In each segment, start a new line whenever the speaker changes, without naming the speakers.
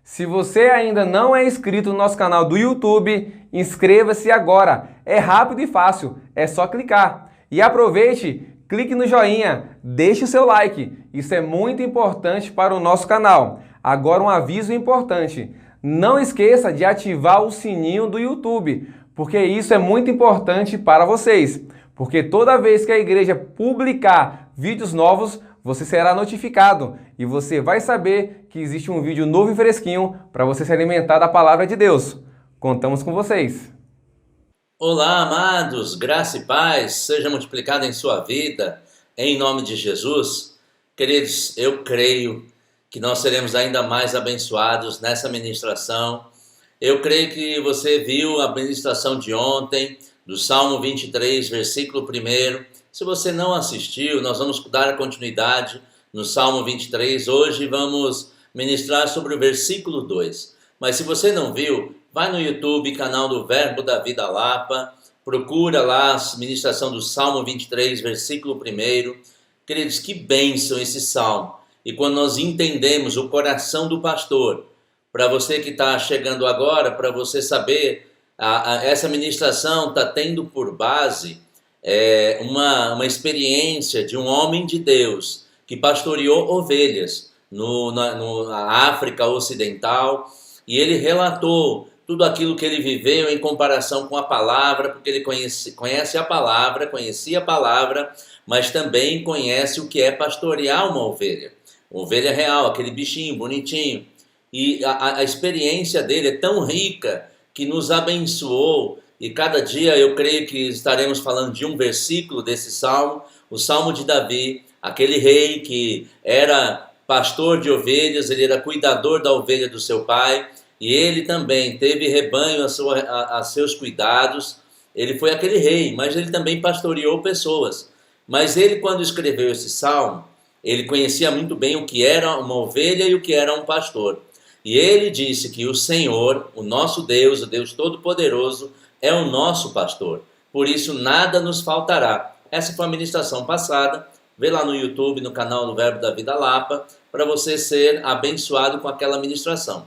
Se você ainda não é inscrito no nosso canal do YouTube, inscreva-se agora. É rápido e fácil, é só clicar. E aproveite, clique no joinha, deixe o seu like. Isso é muito importante para o nosso canal. Agora um aviso importante. Não esqueça de ativar o sininho do YouTube, porque isso é muito importante para vocês. Porque toda vez que a igreja publicar vídeos novos, você será notificado e você vai saber que existe um vídeo novo e fresquinho para você se alimentar da palavra de Deus. Contamos com vocês.
Olá, amados, graça e paz seja multiplicada em sua vida, em nome de Jesus. Queridos, eu creio que nós seremos ainda mais abençoados nessa ministração. Eu creio que você viu a ministração de ontem, do Salmo 23, versículo 1. Se você não assistiu, nós vamos dar continuidade no Salmo 23. Hoje vamos ministrar sobre o versículo 2. Mas se você não viu, vai no YouTube, canal do Verbo da Vida Lapa, procura lá a ministração do Salmo 23, versículo 1. Queridos, que bênção esse salmo. E quando nós entendemos o coração do pastor, para você que está chegando agora, para você saber, essa ministração está tendo por base uma experiência de um homem de Deus que pastoreou ovelhas na África Ocidental, e ele relatou tudo aquilo que ele viveu em comparação com a palavra, porque ele conhece a palavra, conhecia a palavra, mas também conhece o que é pastorear uma ovelha real, aquele bichinho bonitinho. E a experiência dele é tão rica que nos abençoou. E cada dia eu creio que estaremos falando de um versículo desse salmo, o Salmo de Davi, aquele rei que era pastor de ovelhas, ele era cuidador da ovelha do seu pai, e ele também teve rebanho a seus cuidados. Ele foi aquele rei, mas ele também pastoreou pessoas. Mas ele, quando escreveu esse salmo, ele conhecia muito bem o que era uma ovelha e o que era um pastor. E ele disse que o Senhor, o nosso Deus, o Deus Todo-Poderoso, é o nosso pastor, por isso nada nos faltará. Essa foi a ministração passada, vê lá no YouTube, no canal do Verbo da Vida Lapa, para você ser abençoado com aquela ministração.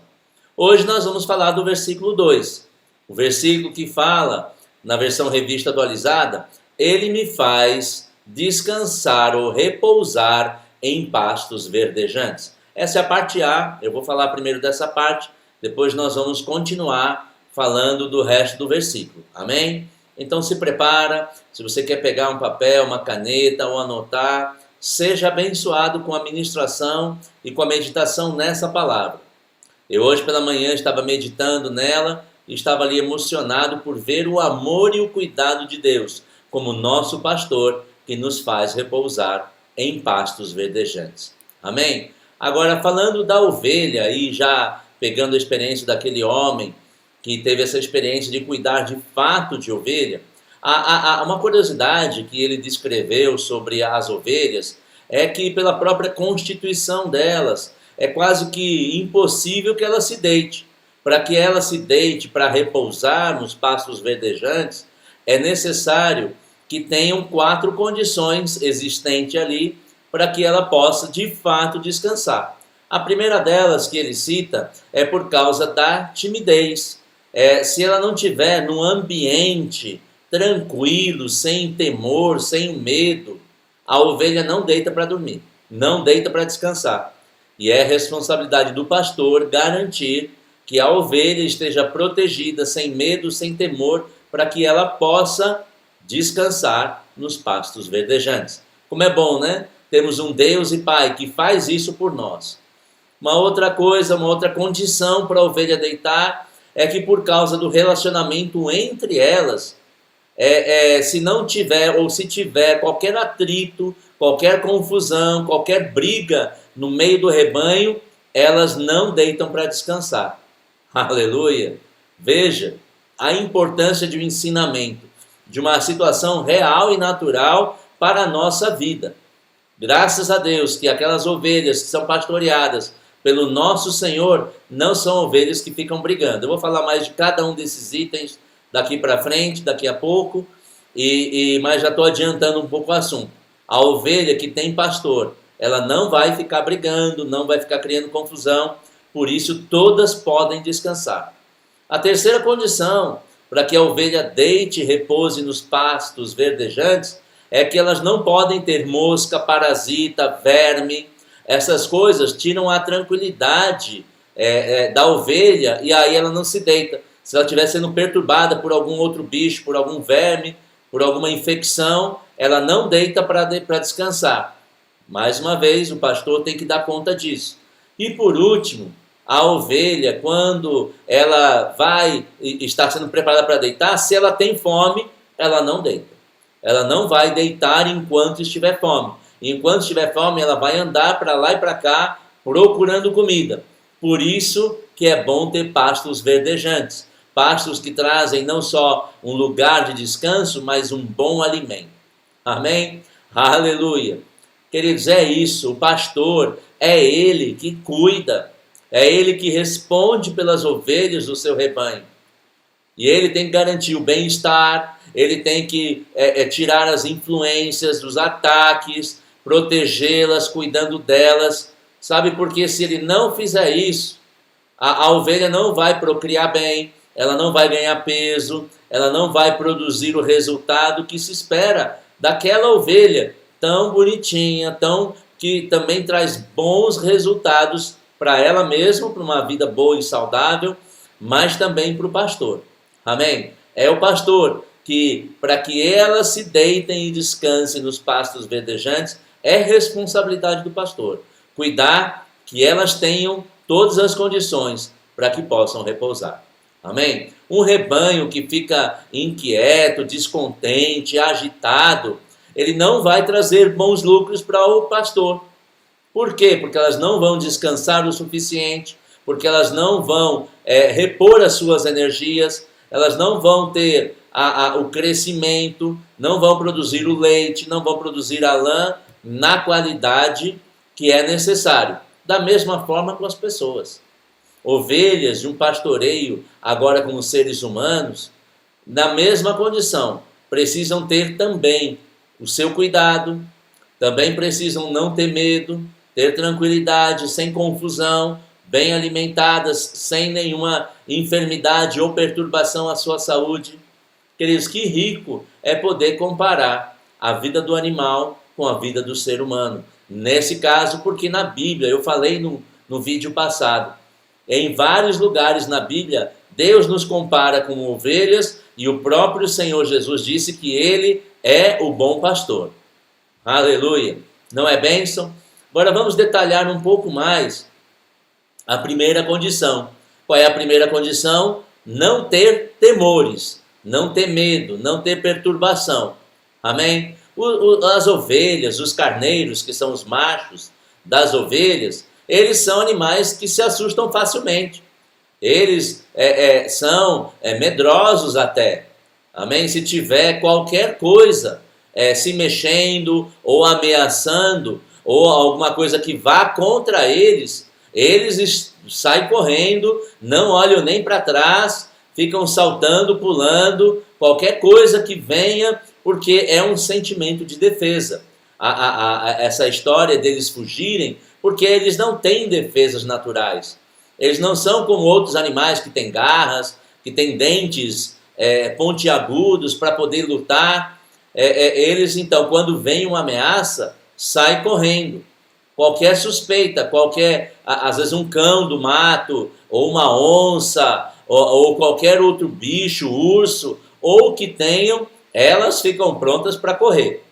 Hoje nós vamos falar do versículo 2, o versículo que fala, na versão revista atualizada, ele me faz descansar ou repousar em pastos verdejantes. Essa é a parte A, eu vou falar primeiro dessa parte, depois nós vamos continuar falando do resto do versículo, amém? Então se prepara, se você quer pegar um papel, uma caneta ou anotar, seja abençoado com a ministração e com a meditação nessa palavra. Eu hoje pela manhã estava meditando nela e estava ali emocionado por ver o amor e o cuidado de Deus como nosso pastor que nos faz repousar em pastos verdejantes, amém? Agora falando da ovelha e já pegando a experiência daquele homem que teve essa experiência de cuidar de fato de ovelha, uma curiosidade que ele descreveu sobre as ovelhas é que pela própria constituição delas, é quase que impossível que ela se deite. Para que ela se deite para repousar nos pastos verdejantes, é necessário que tenham 4 condições existentes ali para que ela possa de fato descansar. A primeira delas que ele cita é por causa da timidez. Se ela não estiver num ambiente tranquilo, sem temor, sem medo, a ovelha não deita para dormir, não deita para descansar. E é responsabilidade do pastor garantir que a ovelha esteja protegida, sem medo, sem temor, para que ela possa descansar nos pastos verdejantes. Como é bom, né? Temos um Deus e Pai que faz isso por nós. Uma outra coisa, uma outra condição para a ovelha deitar é que por causa do relacionamento entre elas, se não tiver ou se tiver qualquer atrito, qualquer confusão, qualquer briga no meio do rebanho, elas não deitam para descansar. Aleluia! Veja a importância de um ensinamento, de uma situação real e natural para a nossa vida. Graças a Deus que aquelas ovelhas que são pastoreadas pelo nosso Senhor não são ovelhas que ficam brigando. Eu vou falar mais de cada um desses itens daqui para frente, daqui a pouco, mas já estou adiantando um pouco o assunto. A ovelha que tem pastor, ela não vai ficar brigando, não vai ficar criando confusão, por isso todas podem descansar. A terceira condição para que a ovelha deite e repouse nos pastos verdejantes é que elas não podem ter mosca, parasita, verme. Essas coisas tiram a tranquilidade da ovelha e aí ela não se deita. Se ela estiver sendo perturbada por algum outro bicho, por algum verme, por alguma infecção, ela não deita para descansar. Mais uma vez, o pastor tem que dar conta disso. E por último, a ovelha, quando ela está sendo preparada para deitar, se ela tem fome, ela não deita. Ela não vai deitar enquanto estiver fome. Enquanto estiver fome, ela vai andar para lá e para cá procurando comida. Por isso que é bom ter pastos verdejantes. Pastos que trazem não só um lugar de descanso, mas um bom alimento. Amém? Aleluia! Queridos, é isso. O pastor é ele que cuida. É ele que responde pelas ovelhas do seu rebanho. E ele tem que garantir o bem-estar, ele tem que tirar as influências dos ataques, protegê-las, cuidando delas. Sabe, porque se ele não fizer isso, a ovelha não vai procriar bem, ela não vai ganhar peso, ela não vai produzir o resultado que se espera daquela ovelha tão bonitinha, que também traz bons resultados para ela mesma, para uma vida boa e saudável, mas também para o pastor. Amém? É o pastor que, para que elas se deitem e descansem nos pastos verdejantes, é responsabilidade do pastor cuidar que elas tenham todas as condições para que possam repousar. Amém? Um rebanho que fica inquieto, descontente, agitado, ele não vai trazer bons lucros para o pastor. Por quê? Porque elas não vão descansar o suficiente, porque elas não vão repor as suas energias, elas não vão ter o crescimento, não vão produzir o leite, não vão produzir a lã na qualidade que é necessário. Da mesma forma com as pessoas. Ovelhas de um pastoreio, agora como seres humanos, na mesma condição, precisam ter também o seu cuidado, também precisam não ter medo, ter tranquilidade, sem confusão, bem alimentadas, sem nenhuma enfermidade ou perturbação à sua saúde. Queridos, que rico é poder comparar a vida do animal com a vida do ser humano. Nesse caso, porque na Bíblia, eu falei no vídeo passado, em vários lugares na Bíblia, Deus nos compara com ovelhas e o próprio Senhor Jesus disse que Ele é o bom pastor. Aleluia! Não é bênção? Agora vamos detalhar um pouco mais a primeira condição. Qual é a primeira condição? Não ter temores, não ter medo, não ter perturbação. Amém? As ovelhas, os carneiros, que são os machos das ovelhas, eles são animais que se assustam facilmente. Eles são medrosos até. Amém? Se tiver qualquer coisa se mexendo ou ameaçando, ou alguma coisa que vá contra eles, eles saem correndo, não olham nem para trás, ficam saltando, pulando, qualquer coisa que venha, porque é um sentimento de defesa. Essa história deles fugirem, porque eles não têm defesas naturais. Eles não são como outros animais que têm garras, que têm dentes pontiagudos para poder lutar. Eles, então, quando vem uma ameaça, saem correndo. Qualquer suspeita, às vezes um cão do mato, ou uma onça, ou qualquer outro bicho, urso, ou que tenham, elas ficam prontas para correr.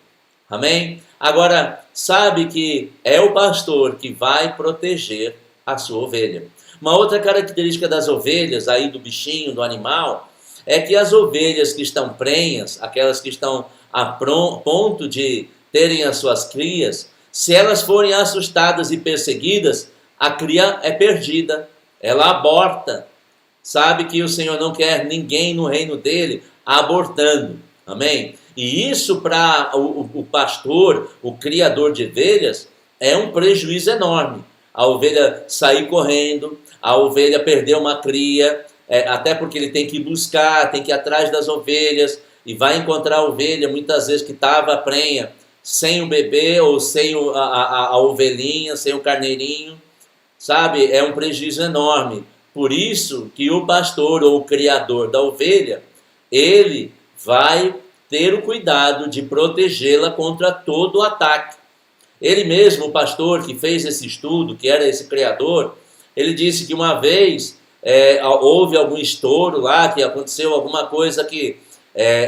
Amém? Agora, sabe que é o pastor que vai proteger a sua ovelha. Uma outra característica das ovelhas, aí do bichinho, do animal, é que as ovelhas que estão prenhas, aquelas que estão a ponto de terem as suas crias, se elas forem assustadas e perseguidas, a cria é perdida, ela aborta. Sabe que o Senhor não quer ninguém no reino dele abortando. Amém? E isso para o pastor, o criador de ovelhas, é um prejuízo enorme. A ovelha sair correndo, a ovelha perder uma cria, até porque ele tem que buscar, tem que ir atrás das ovelhas, e vai encontrar a ovelha, muitas vezes que estava prenha, sem o bebê ou sem a ovelhinha, sem o carneirinho. sabe, é um prejuízo enorme. Por isso que o pastor ou o criador da ovelha, ele vai ter o cuidado de protegê-la contra todo o ataque. Ele mesmo, o pastor que fez esse estudo, que era esse criador, ele disse que uma vez houve algum estouro lá, que aconteceu alguma coisa que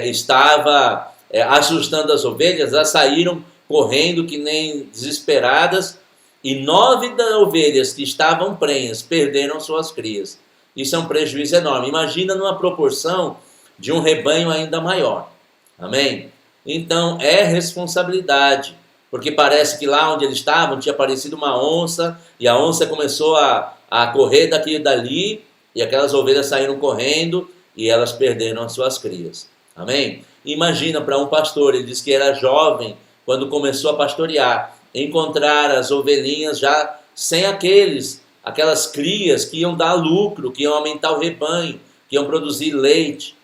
estava assustando as ovelhas, elas saíram correndo que nem desesperadas, e 9 das ovelhas que estavam prenhas perderam suas crias. Isso é um prejuízo enorme. Imagina numa proporção de um rebanho ainda maior. Amém? Então é responsabilidade, porque parece que lá onde eles estavam tinha aparecido uma onça, e a onça começou a correr daqui e dali, e aquelas ovelhas saíram correndo, e elas perderam as suas crias. Amém? Imagina para um pastor, ele disse que era jovem quando começou a pastorear, encontrar as ovelhinhas já sem aquelas crias que iam dar lucro, que iam aumentar o rebanho, que iam produzir leite,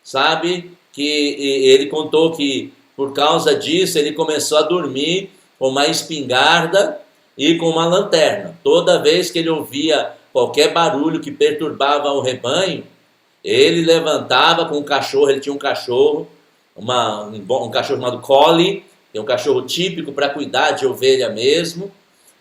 sabe? Que ele contou que por causa disso ele começou a dormir com uma espingarda e com uma lanterna. Toda vez que ele ouvia qualquer barulho que perturbava o rebanho, ele levantava com o cachorro, ele tinha um cachorro, um cachorro chamado Collie, é um cachorro típico para cuidar de ovelha mesmo,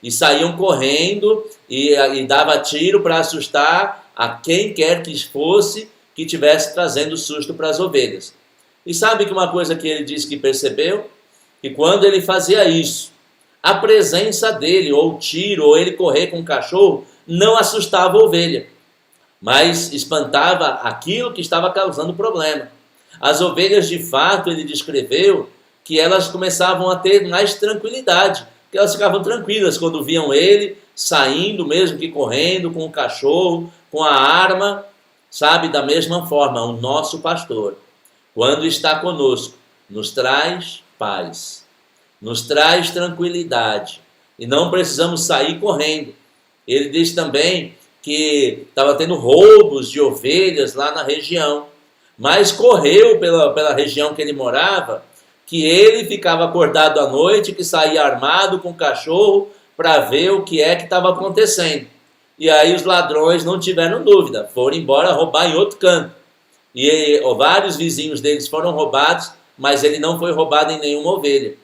e saíam correndo e dava tiro para assustar a quem quer que fosse que estivesse trazendo susto para as ovelhas. E sabe que uma coisa que ele disse que percebeu? Que quando ele fazia isso, a presença dele, ou o tiro, ou ele correr com o cachorro, não assustava a ovelha, mas espantava aquilo que estava causando problema. As ovelhas, de fato, ele descreveu que elas começavam a ter mais tranquilidade, que elas ficavam tranquilas quando viam ele saindo, mesmo que correndo, com o cachorro, com a arma, sabe? Da mesma forma, o nosso pastor, quando está conosco, nos traz paz, nos traz tranquilidade, e não precisamos sair correndo. Ele diz também que estava tendo roubos de ovelhas lá na região, mas correu pela região que ele morava, que ele ficava acordado à noite, que saía armado com o cachorro para ver o que é que estava acontecendo. E aí os ladrões não tiveram dúvida, foram embora roubar em outro canto. E vários vizinhos deles foram roubados, mas ele não foi roubado em nenhuma ovelha.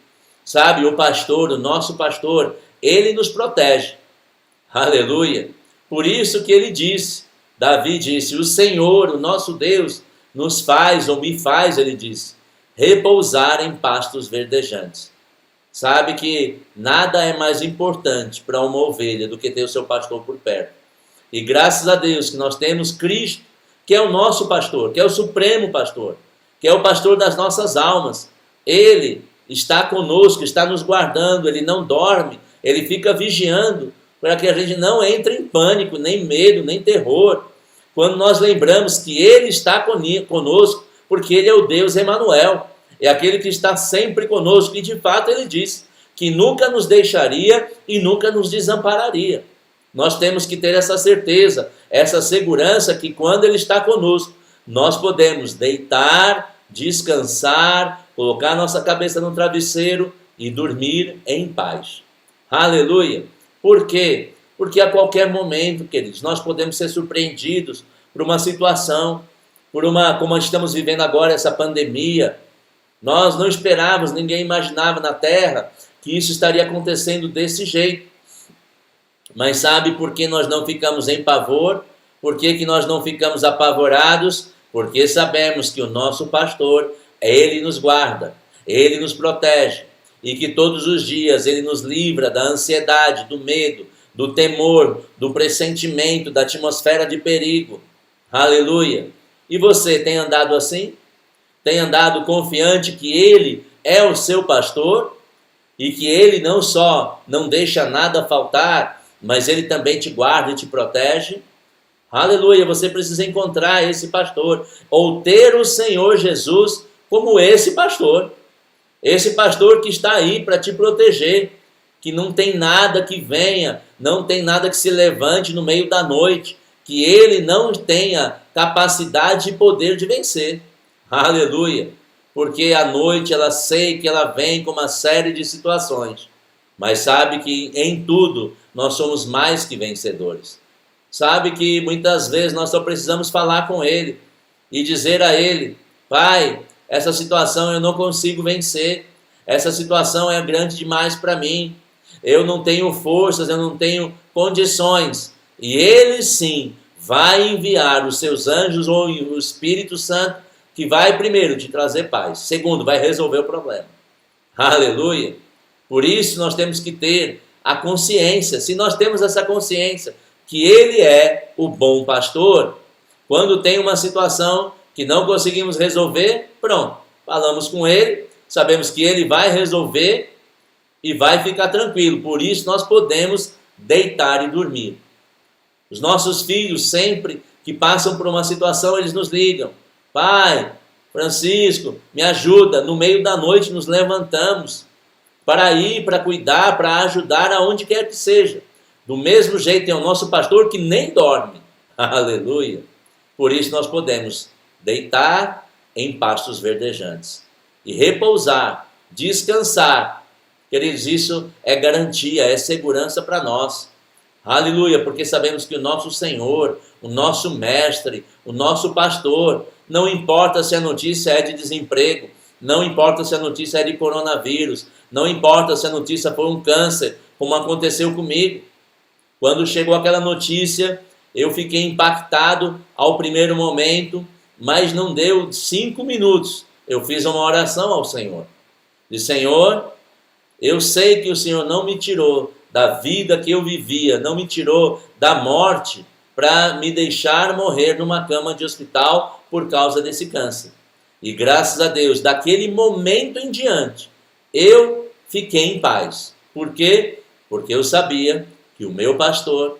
Sabe, o pastor, o nosso pastor, ele nos protege. Aleluia! Por isso que ele disse, Davi disse, o Senhor, o nosso Deus, nos faz, ou me faz, ele disse, repousar em pastos verdejantes. Sabe que nada é mais importante para uma ovelha do que ter o seu pastor por perto. E graças a Deus que nós temos Cristo, que é o nosso pastor, que é o supremo pastor, que é o pastor das nossas almas. Ele está conosco, está nos guardando, ele não dorme, ele fica vigiando para que a gente não entre em pânico, nem medo, nem terror, quando nós lembramos que ele está conosco, porque ele é o Deus Emanuel, é aquele que está sempre conosco, e de fato ele diz que nunca nos deixaria e nunca nos desampararia. Nós temos que ter essa certeza, essa segurança que quando ele está conosco, nós podemos deitar, descansar, colocar nossa cabeça no travesseiro e dormir em paz. Aleluia! Por quê? Porque a qualquer momento, queridos, nós podemos ser surpreendidos por uma situação, como estamos vivendo agora, essa pandemia. Nós não esperávamos, ninguém imaginava na Terra que isso estaria acontecendo desse jeito. Mas sabe por que nós não ficamos em pavor? Por que nós não ficamos apavorados? Porque sabemos que o nosso pastor, ele nos guarda, ele nos protege, e que todos os dias ele nos livra da ansiedade, do medo, do temor, do pressentimento, da atmosfera de perigo. Aleluia! E você tem andado assim? Tem andado confiante que ele é o seu pastor? E que ele não só não deixa nada faltar, mas ele também te guarda e te protege? Aleluia! Você precisa encontrar esse pastor, ou ter o Senhor Jesus como esse pastor. Esse pastor que está aí para te proteger, que não tem nada que venha, não tem nada que se levante no meio da noite, que ele não tenha capacidade e poder de vencer. Aleluia! Porque a noite ela sei que ela vem com uma série de situações, mas sabe que em tudo nós somos mais que vencedores. Sabe que muitas vezes nós só precisamos falar com Ele e dizer a Ele: Pai, essa situação eu não consigo vencer, essa situação é grande demais para mim, eu não tenho forças, eu não tenho condições. E Ele sim vai enviar os seus anjos ou o Espírito Santo, que vai primeiro te trazer paz, segundo, vai resolver o problema. Aleluia! Por isso nós temos que ter a consciência, se nós temos essa consciência, que Ele é o bom pastor, quando tem uma situação que não conseguimos resolver, pronto, falamos com Ele, sabemos que Ele vai resolver e vai ficar tranquilo. Por isso nós podemos deitar e dormir. Os nossos filhos, sempre que passam por uma situação, eles nos ligam: Pai, Francisco, me ajuda. No meio da noite nos levantamos para ir, para cuidar, para ajudar aonde quer que seja. Do mesmo jeito tem o nosso pastor que nem dorme. Aleluia! Por isso nós podemos deitar em pastos verdejantes e repousar, descansar. Queridos, isso é garantia, é segurança para nós. Aleluia, porque sabemos que o nosso Senhor, o nosso Mestre, o nosso Pastor, não importa se a notícia é de desemprego, não importa se a notícia é de coronavírus, não importa se a notícia foi um câncer, como aconteceu comigo. Quando chegou aquela notícia, eu fiquei impactado ao primeiro momento, mas não deu 5 minutos. Eu fiz uma oração ao Senhor. Disse: Senhor, eu sei que o Senhor não me tirou da vida que eu vivia, não me tirou da morte para me deixar morrer numa cama de hospital por causa desse câncer. E graças a Deus, daquele momento em diante, eu fiquei em paz. Por quê? Porque eu sabia que o meu pastor,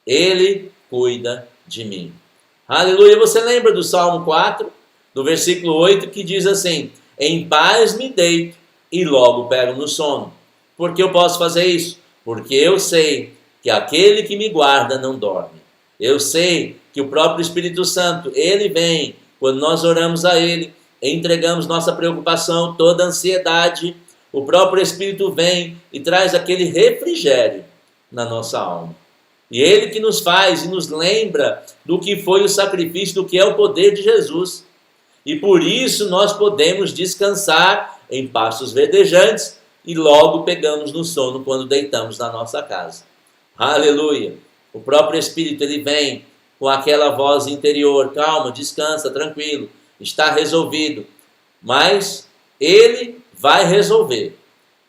Ele cuida de mim. Aleluia! Você lembra do Salmo 4, do versículo 8, que diz assim: em paz me deito e logo pego no sono. Por que eu posso fazer isso? Porque eu sei que aquele que me guarda não dorme. Eu sei que o próprio Espírito Santo, Ele vem, quando nós oramos a Ele, entregamos nossa preocupação, toda ansiedade, o próprio Espírito vem e traz aquele refrigério na nossa alma. E Ele que nos faz e nos lembra do que foi o sacrifício, do que é o poder de Jesus. E por isso nós podemos descansar em pastos verdejantes e logo pegamos no sono quando deitamos na nossa casa. Aleluia! O próprio Espírito, ele vem com aquela voz interior: calma, descansa, tranquilo, está resolvido. Mas Ele vai resolver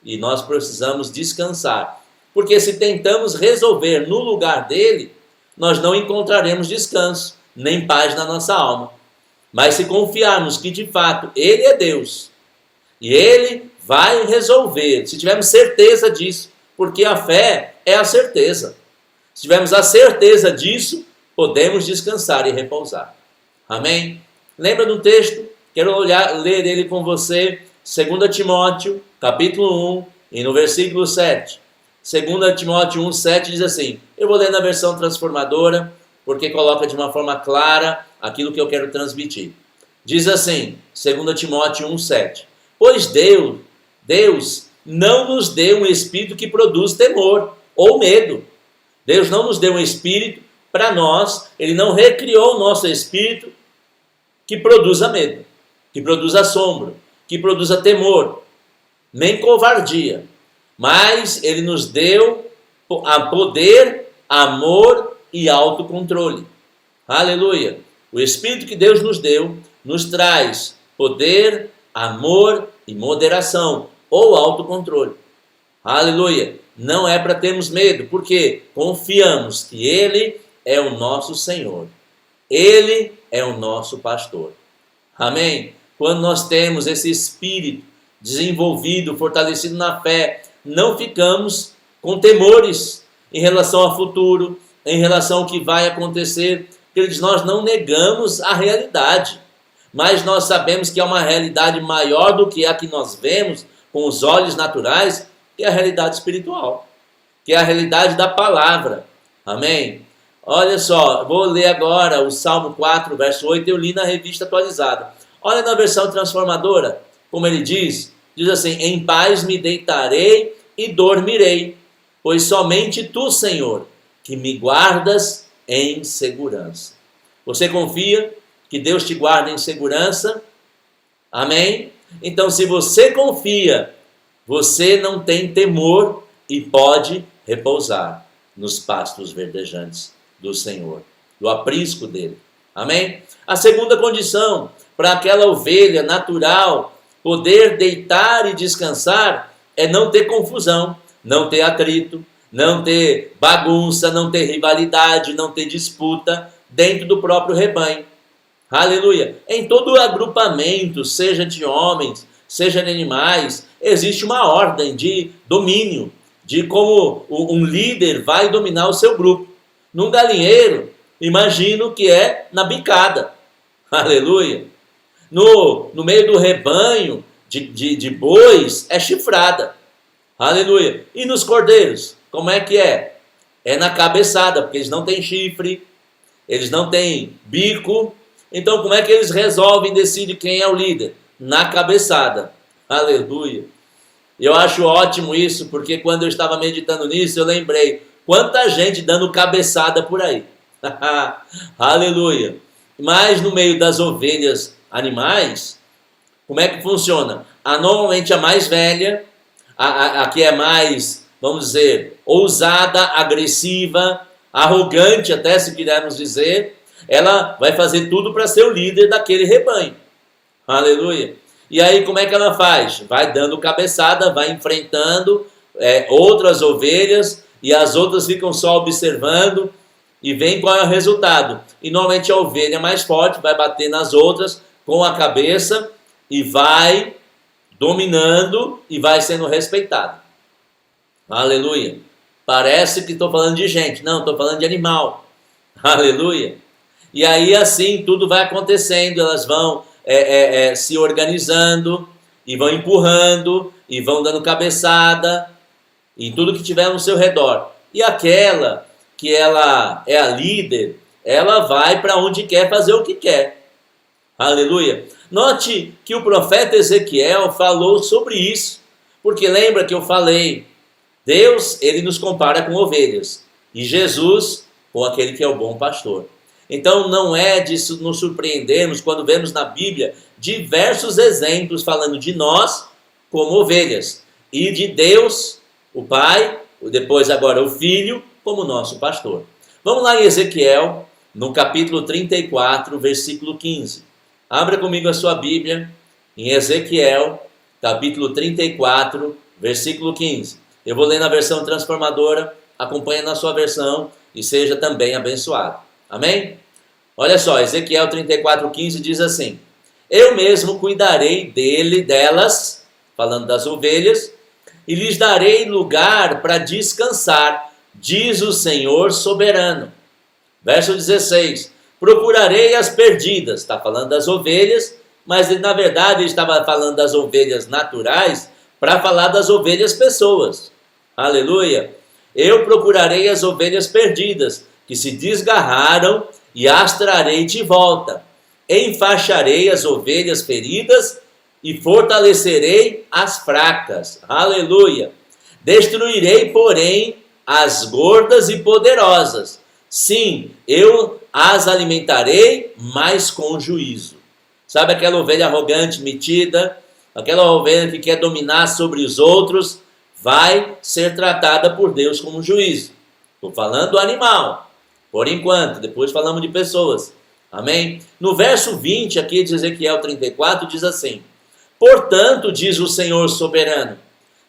e nós precisamos descansar. Porque se tentamos resolver no lugar dele, nós não encontraremos descanso, nem paz na nossa alma. Mas se confiarmos que de fato Ele é Deus e Ele vai resolver, se tivermos certeza disso, porque a fé é a certeza. Se tivermos a certeza disso, podemos descansar e repousar. Amém? Lembra do texto? Quero ler ele com você, 2 Timóteo, capítulo 1, e no versículo 7. 2 Timóteo 1, 7 diz assim, eu vou ler na versão transformadora, porque coloca de uma forma clara aquilo que eu quero transmitir. Diz assim, 2 Timóteo 1, 7. Pois Deus não nos deu um espírito que produz temor ou medo. Deus não nos deu um espírito para nós, Ele não recriou o nosso espírito que produza medo, que produza assombro, que produza temor, nem covardia. Mas Ele nos deu a poder, amor e autocontrole. Aleluia! O Espírito que Deus nos deu nos traz poder, amor e moderação ou autocontrole. Aleluia! Não é para termos medo, porque confiamos que Ele é o nosso Senhor. Ele é o nosso pastor. Amém? Quando nós temos esse espírito desenvolvido, fortalecido na fé, não ficamos com temores em relação ao futuro, em relação ao que vai acontecer. Queridos, nós não negamos a realidade, mas nós sabemos que é uma realidade maior do que a que nós vemos com os olhos naturais, que é a realidade espiritual, que é a realidade da palavra. Amém? Olha só, vou ler agora o Salmo 4, verso 8, eu li na revista atualizada. Olha na versão transformadora, como ele diz assim, em paz me deitarei e dormirei, pois somente tu, Senhor, que me guardas em segurança. Você confia que Deus te guarda em segurança? Amém? Então, se você confia, você não tem temor e pode repousar nos pastos verdejantes do Senhor, do aprisco dele. Amém? A segunda condição para aquela ovelha natural poder deitar e descansar é não ter confusão, não ter atrito, não ter bagunça, não ter rivalidade, não ter disputa dentro do próprio rebanho. Aleluia! Em todo agrupamento, seja de homens, seja de animais, existe uma ordem de domínio, de como um líder vai dominar o seu grupo. Num galinheiro, imagino que é na bicada. Aleluia! No meio do rebanho de bois, é chifrada. Aleluia! E nos cordeiros, como é que é? É na cabeçada, porque eles não têm chifre, eles não têm bico. Então, como é que eles resolvem, decidem quem é o líder? Na cabeçada. Aleluia! Eu acho ótimo isso, porque quando eu estava meditando nisso, eu lembrei quanta gente dando cabeçada por aí. Aleluia! Mas no meio das ovelhas animais, como é que funciona? Normalmente a mais velha, a que é mais, vamos dizer, ousada, agressiva, arrogante até, se quisermos dizer, ela vai fazer tudo para ser o líder daquele rebanho. Aleluia! E aí como é que ela faz? Vai dando cabeçada, vai enfrentando outras ovelhas, e as outras ficam só observando, e vem qual é o resultado. E normalmente a ovelha mais forte vai bater nas outras com a cabeça, e vai dominando, e vai sendo respeitada. Aleluia! Parece que estou falando de gente, não, estou falando de animal. Aleluia! E aí assim tudo vai acontecendo, elas vão se organizando, e vão empurrando, e vão dando cabeçada, em tudo que tiver no seu redor. E aquela que ela é a líder, ela vai para onde quer fazer o que quer. Aleluia! Note que o profeta Ezequiel falou sobre isso, porque lembra que eu falei, Deus, ele nos compara com ovelhas, e Jesus com aquele que é o bom pastor. Então não é de nos surpreendermos quando vemos na Bíblia diversos exemplos falando de nós como ovelhas, e de Deus, o Pai, depois agora o Filho, como nosso pastor. Vamos lá em Ezequiel, no capítulo 34, versículo 15. Abra comigo a sua Bíblia em Ezequiel, capítulo 34, versículo 15. Eu vou ler na versão transformadora, acompanhe na sua versão e seja também abençoado. Amém? Olha só, Ezequiel 34:15 diz assim: eu mesmo cuidarei delas, falando das ovelhas, e lhes darei lugar para descansar, diz o Senhor soberano. Verso 16: procurarei as perdidas, está falando das ovelhas, mas na verdade ele estava falando das ovelhas naturais, para falar das ovelhas pessoas. Aleluia! Eu procurarei as ovelhas perdidas, que se desgarraram, e as trarei de volta. Enfaixarei as ovelhas feridas e fortalecerei as fracas. Aleluia! Destruirei, porém, as gordas e poderosas. Sim, eu as alimentarei, mas com juízo. Sabe aquela ovelha arrogante, metida? Aquela ovelha que quer dominar sobre os outros, vai ser tratada por Deus como juízo. Estou falando do animal. Por enquanto, depois falamos de pessoas. Amém? No verso 20 aqui de Ezequiel 34 diz assim: portanto, diz o Senhor soberano,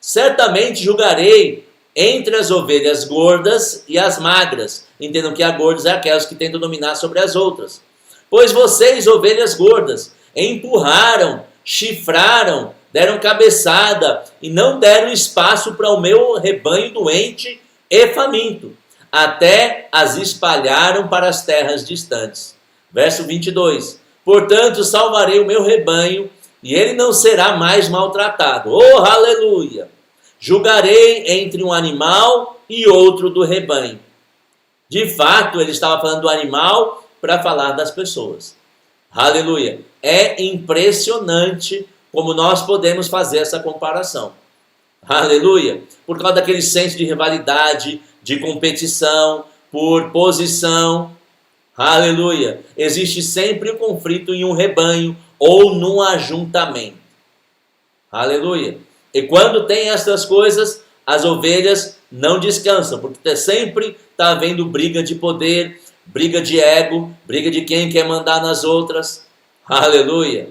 certamente julgarei entre as ovelhas gordas e as magras. Entendam que as gordas é aquelas que tentam dominar sobre as outras. Pois vocês, ovelhas gordas, empurraram, chifraram, deram cabeçada e não deram espaço para o meu rebanho doente e faminto. Até as espalharam para as terras distantes. Verso 22. Portanto, salvarei o meu rebanho, e ele não será mais maltratado. Oh, aleluia! Julgarei entre um animal e outro do rebanho. De fato, ele estava falando do animal para falar das pessoas. Aleluia! É impressionante como nós podemos fazer essa comparação. Aleluia! Por causa daquele senso de rivalidade, de competição, por posição. Aleluia! Existe sempre o conflito em um rebanho ou num ajuntamento. Aleluia! E quando tem essas coisas, as ovelhas não descansam, porque sempre está havendo briga de poder, briga de ego, briga de quem quer mandar nas outras. Aleluia!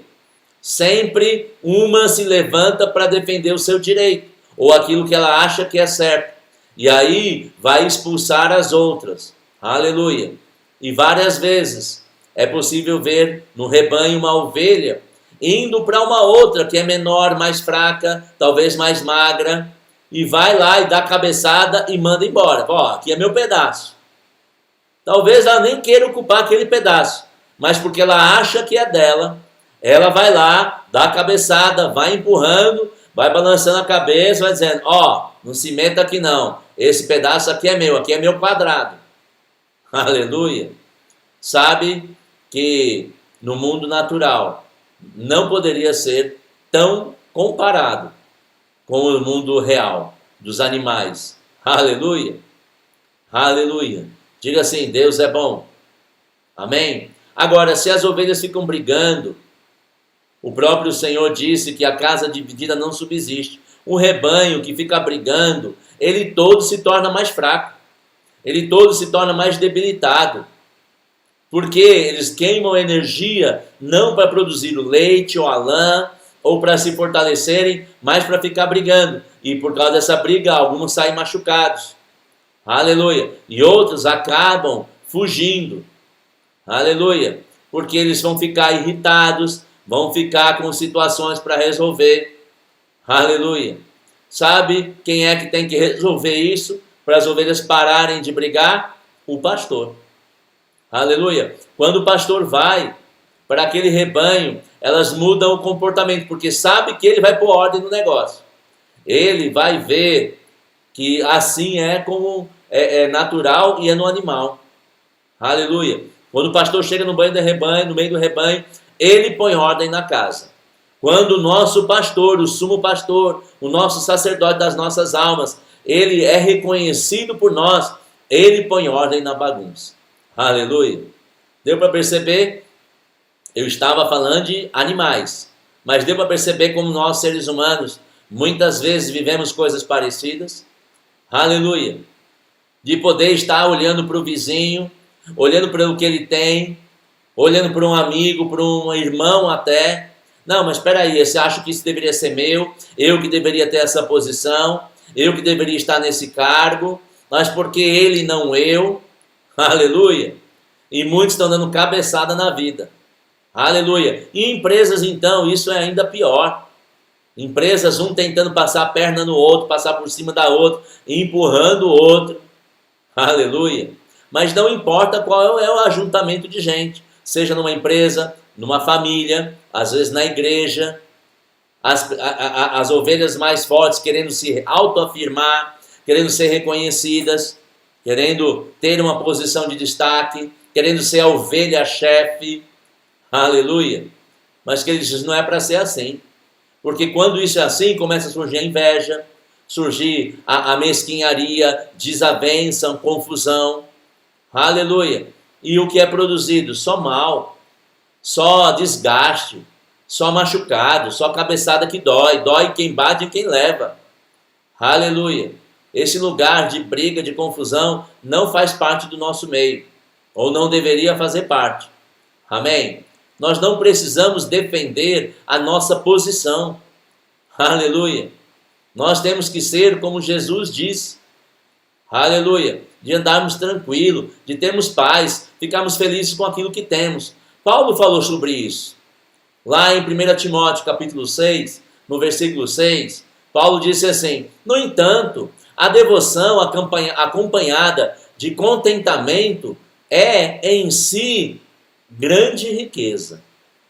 Sempre uma se levanta para defender o seu direito, ou aquilo que ela acha que é certo. E aí vai expulsar as outras. Aleluia! E várias vezes é possível ver no rebanho uma ovelha indo para uma outra que é menor, mais fraca, talvez mais magra, e vai lá e dá cabeçada e manda embora. Ó, aqui é meu pedaço. Talvez ela nem queira ocupar aquele pedaço, mas porque ela acha que é dela, ela vai lá, dá a cabeçada, vai empurrando, vai balançando a cabeça, vai dizendo, ó, não se meta aqui não, esse pedaço aqui é meu quadrado. Aleluia! Sabe que no mundo natural não poderia ser tão comparado com o mundo real dos animais. Aleluia! Aleluia! Diga assim, Deus é bom. Amém? Agora, se as ovelhas ficam brigando, o próprio Senhor disse que a casa dividida não subsiste. Um rebanho que fica brigando, ele todo se torna mais fraco. Ele todo se torna mais debilitado. Porque eles queimam energia não para produzir o leite ou a lã, ou para se fortalecerem, mas para ficar brigando. E por causa dessa briga, alguns saem machucados. Aleluia. E outros acabam fugindo. Aleluia. Porque eles vão ficar irritados, vão ficar com situações para resolver. Aleluia. Sabe quem é que tem que resolver isso para as ovelhas pararem de brigar? O pastor. Aleluia. Quando o pastor vai para aquele rebanho, elas mudam o comportamento, porque sabe que ele vai pôr ordem no negócio. Ele vai ver que assim é como é natural e é no animal. Aleluia. Quando o pastor chega no meio do rebanho, ele põe ordem na casa. Quando o nosso pastor, o sumo pastor, o nosso sacerdote das nossas almas, ele é reconhecido por nós, ele põe ordem na bagunça. Aleluia. Deu para perceber? Eu estava falando de animais, mas deu para perceber como nós, seres humanos, muitas vezes vivemos coisas parecidas? Aleluia. De poder estar olhando para o vizinho, olhando para o que ele tem, olhando para um amigo, para um irmão até. Não, mas espera aí, você acha que isso deveria ser meu? Eu que deveria ter essa posição? Eu que deveria estar nesse cargo? Mas por que ele não eu? Aleluia. E muitos estão dando cabeçada na vida. Aleluia. E empresas, então, isso é ainda pior. Empresas, um tentando passar a perna no outro, passar por cima da outra, empurrando o outro. Aleluia. Mas não importa qual é o ajuntamento de gente, seja numa empresa, numa família, às vezes na igreja, as ovelhas mais fortes querendo se autoafirmar, querendo ser reconhecidas, querendo ter uma posição de destaque, querendo ser a ovelha-chefe. Aleluia. Mas que ele diz, não é para ser assim. Porque quando isso é assim, começa a surgir a inveja, surgir a mesquinharia, desavença, confusão. Aleluia. E o que é produzido? Só mal, só desgaste, só machucado, só cabeçada que dói. Dói quem bate e quem leva. Aleluia. Esse lugar de briga, de confusão, não faz parte do nosso meio. Ou não deveria fazer parte. Amém? Nós não precisamos defender a nossa posição. Aleluia. Nós temos que ser como Jesus disse. Aleluia. De andarmos tranquilo, de termos paz, ficarmos felizes com aquilo que temos. Paulo falou sobre isso. Lá em 1 Timóteo capítulo 6, no versículo 6, Paulo disse assim, no entanto, a devoção acompanhada de contentamento é em si grande riqueza.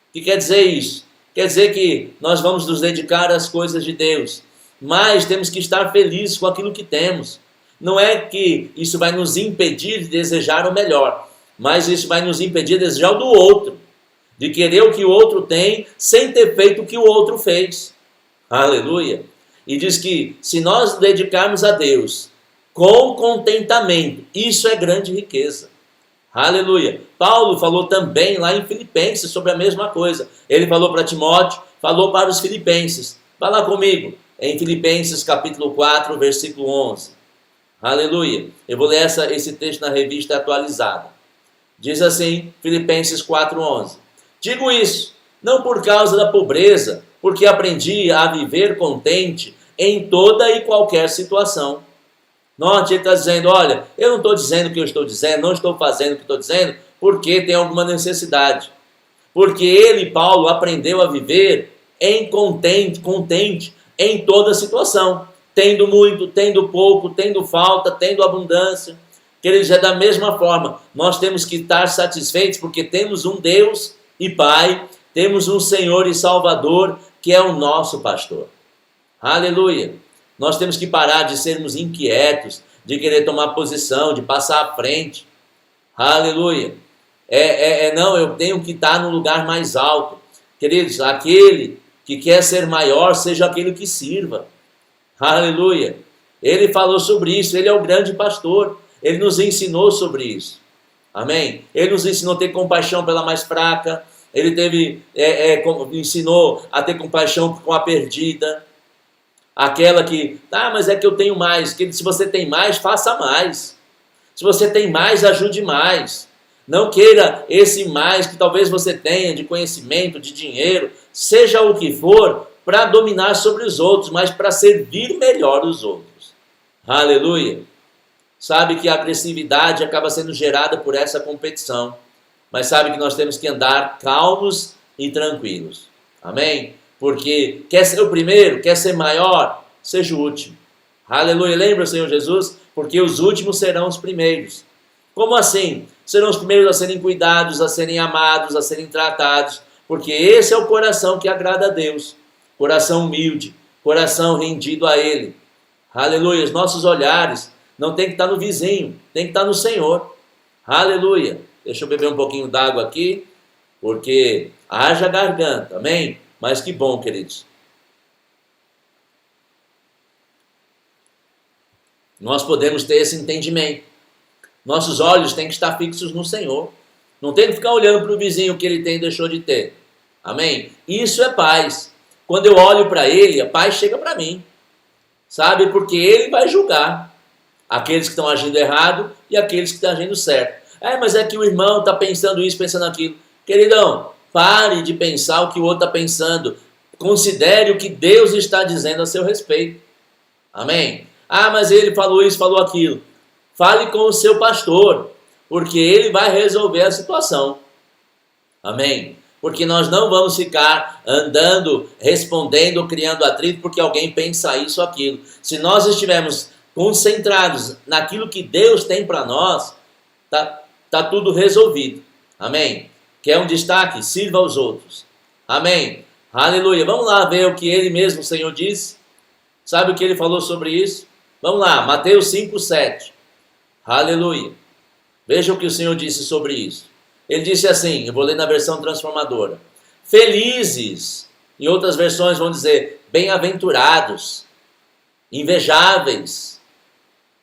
O que quer dizer isso? Quer dizer que nós vamos nos dedicar às coisas de Deus, mas temos que estar felizes com aquilo que temos. Não é que isso vai nos impedir de desejar o melhor, mas isso vai nos impedir de desejar o do outro, de querer o que o outro tem sem ter feito o que o outro fez. Aleluia! E diz que se nós dedicarmos a Deus com contentamento, isso é grande riqueza. Aleluia. Paulo falou também lá em Filipenses sobre a mesma coisa. Ele falou para Timóteo, falou para os filipenses. Vai lá comigo, em Filipenses capítulo 4, versículo 11. Aleluia. Eu vou ler esse texto na revista atualizada. Diz assim, Filipenses 4, 11. Digo isso, não por causa da pobreza, porque aprendi a viver contente em toda e qualquer situação. Note, ele está dizendo, olha, eu não estou dizendo o que eu estou dizendo, não estou fazendo o que estou dizendo, porque tem alguma necessidade. Porque ele, Paulo, aprendeu a viver contente em toda situação. Tendo muito, tendo pouco, tendo falta, tendo abundância. Queridos, é da mesma forma, nós temos que estar satisfeitos porque temos um Deus e Pai, temos um Senhor e Salvador que é o nosso pastor. Aleluia! Nós temos que parar de sermos inquietos, de querer tomar posição, de passar à frente. Aleluia! Não, eu tenho que estar no lugar mais alto. Queridos, aquele que quer ser maior, seja aquele que sirva. Aleluia! Ele falou sobre isso, ele é o grande pastor. Ele nos ensinou sobre isso. Amém? Ele nos ensinou a ter compaixão pela mais fraca. Ele ensinou a ter compaixão com a perdida. Aquela que, mas é que eu tenho mais. Que se você tem mais, faça mais. Se você tem mais, ajude mais. Não queira esse mais que talvez você tenha de conhecimento, de dinheiro, seja o que for, para dominar sobre os outros, mas para servir melhor os outros. Aleluia! Sabe que a agressividade acaba sendo gerada por essa competição, mas sabe que nós temos que andar calmos e tranquilos. Amém? Porque quer ser o primeiro, quer ser maior, seja o último. Aleluia! Lembra, Senhor Jesus? Porque os últimos serão os primeiros. Como assim? Serão os primeiros a serem cuidados, a serem amados, a serem tratados, porque esse é o coração que agrada a Deus. Coração humilde, coração rendido a Ele. Aleluia! Os nossos olhares não tem que estar no vizinho, tem que estar no Senhor. Aleluia! Deixa eu beber um pouquinho d'água aqui, porque haja garganta, amém? Mas que bom, queridos. Nós podemos ter esse entendimento. Nossos olhos têm que estar fixos no Senhor. Não tem que ficar olhando para o vizinho que ele tem e deixou de ter. Amém? Isso é paz. Quando eu olho para ele, a paz chega para mim. Sabe? Porque ele vai julgar aqueles que estão agindo errado e aqueles que estão agindo certo. Mas é que o irmão está pensando isso, pensando aquilo. Queridão, pare de pensar o que o outro está pensando. Considere o que Deus está dizendo a seu respeito. Amém? Mas ele falou isso, falou aquilo. Fale com o seu pastor, porque ele vai resolver a situação. Amém? Porque nós não vamos ficar andando, respondendo, criando atrito, porque alguém pensa isso ou aquilo. Se nós estivermos concentrados naquilo que Deus tem para nós, tá tudo resolvido. Amém? Quer um destaque? Sirva aos outros. Amém? Aleluia. Vamos lá ver o que ele mesmo, o Senhor, disse. Sabe o que ele falou sobre isso? Vamos lá, Mateus 5:7. Aleluia. Veja o que o Senhor disse sobre isso. Ele disse assim, eu vou ler na versão transformadora. Felizes, em outras versões vão dizer, bem-aventurados, invejáveis,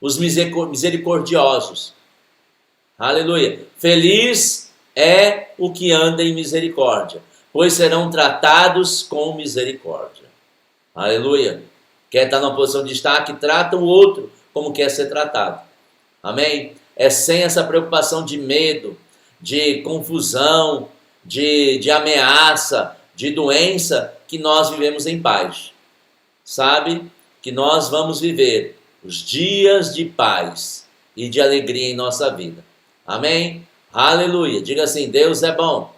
os misericordiosos. Aleluia. Feliz é o que anda em misericórdia, pois serão tratados com misericórdia. Aleluia. Quer estar numa posição de destaque, trata o outro como quer ser tratado. Amém? É sem essa preocupação de medo, de confusão, de ameaça, de doença, que nós vivemos em paz. Sabe? Que nós vamos viver os dias de paz e de alegria em nossa vida. Amém? Aleluia. Diga assim, Deus é bom.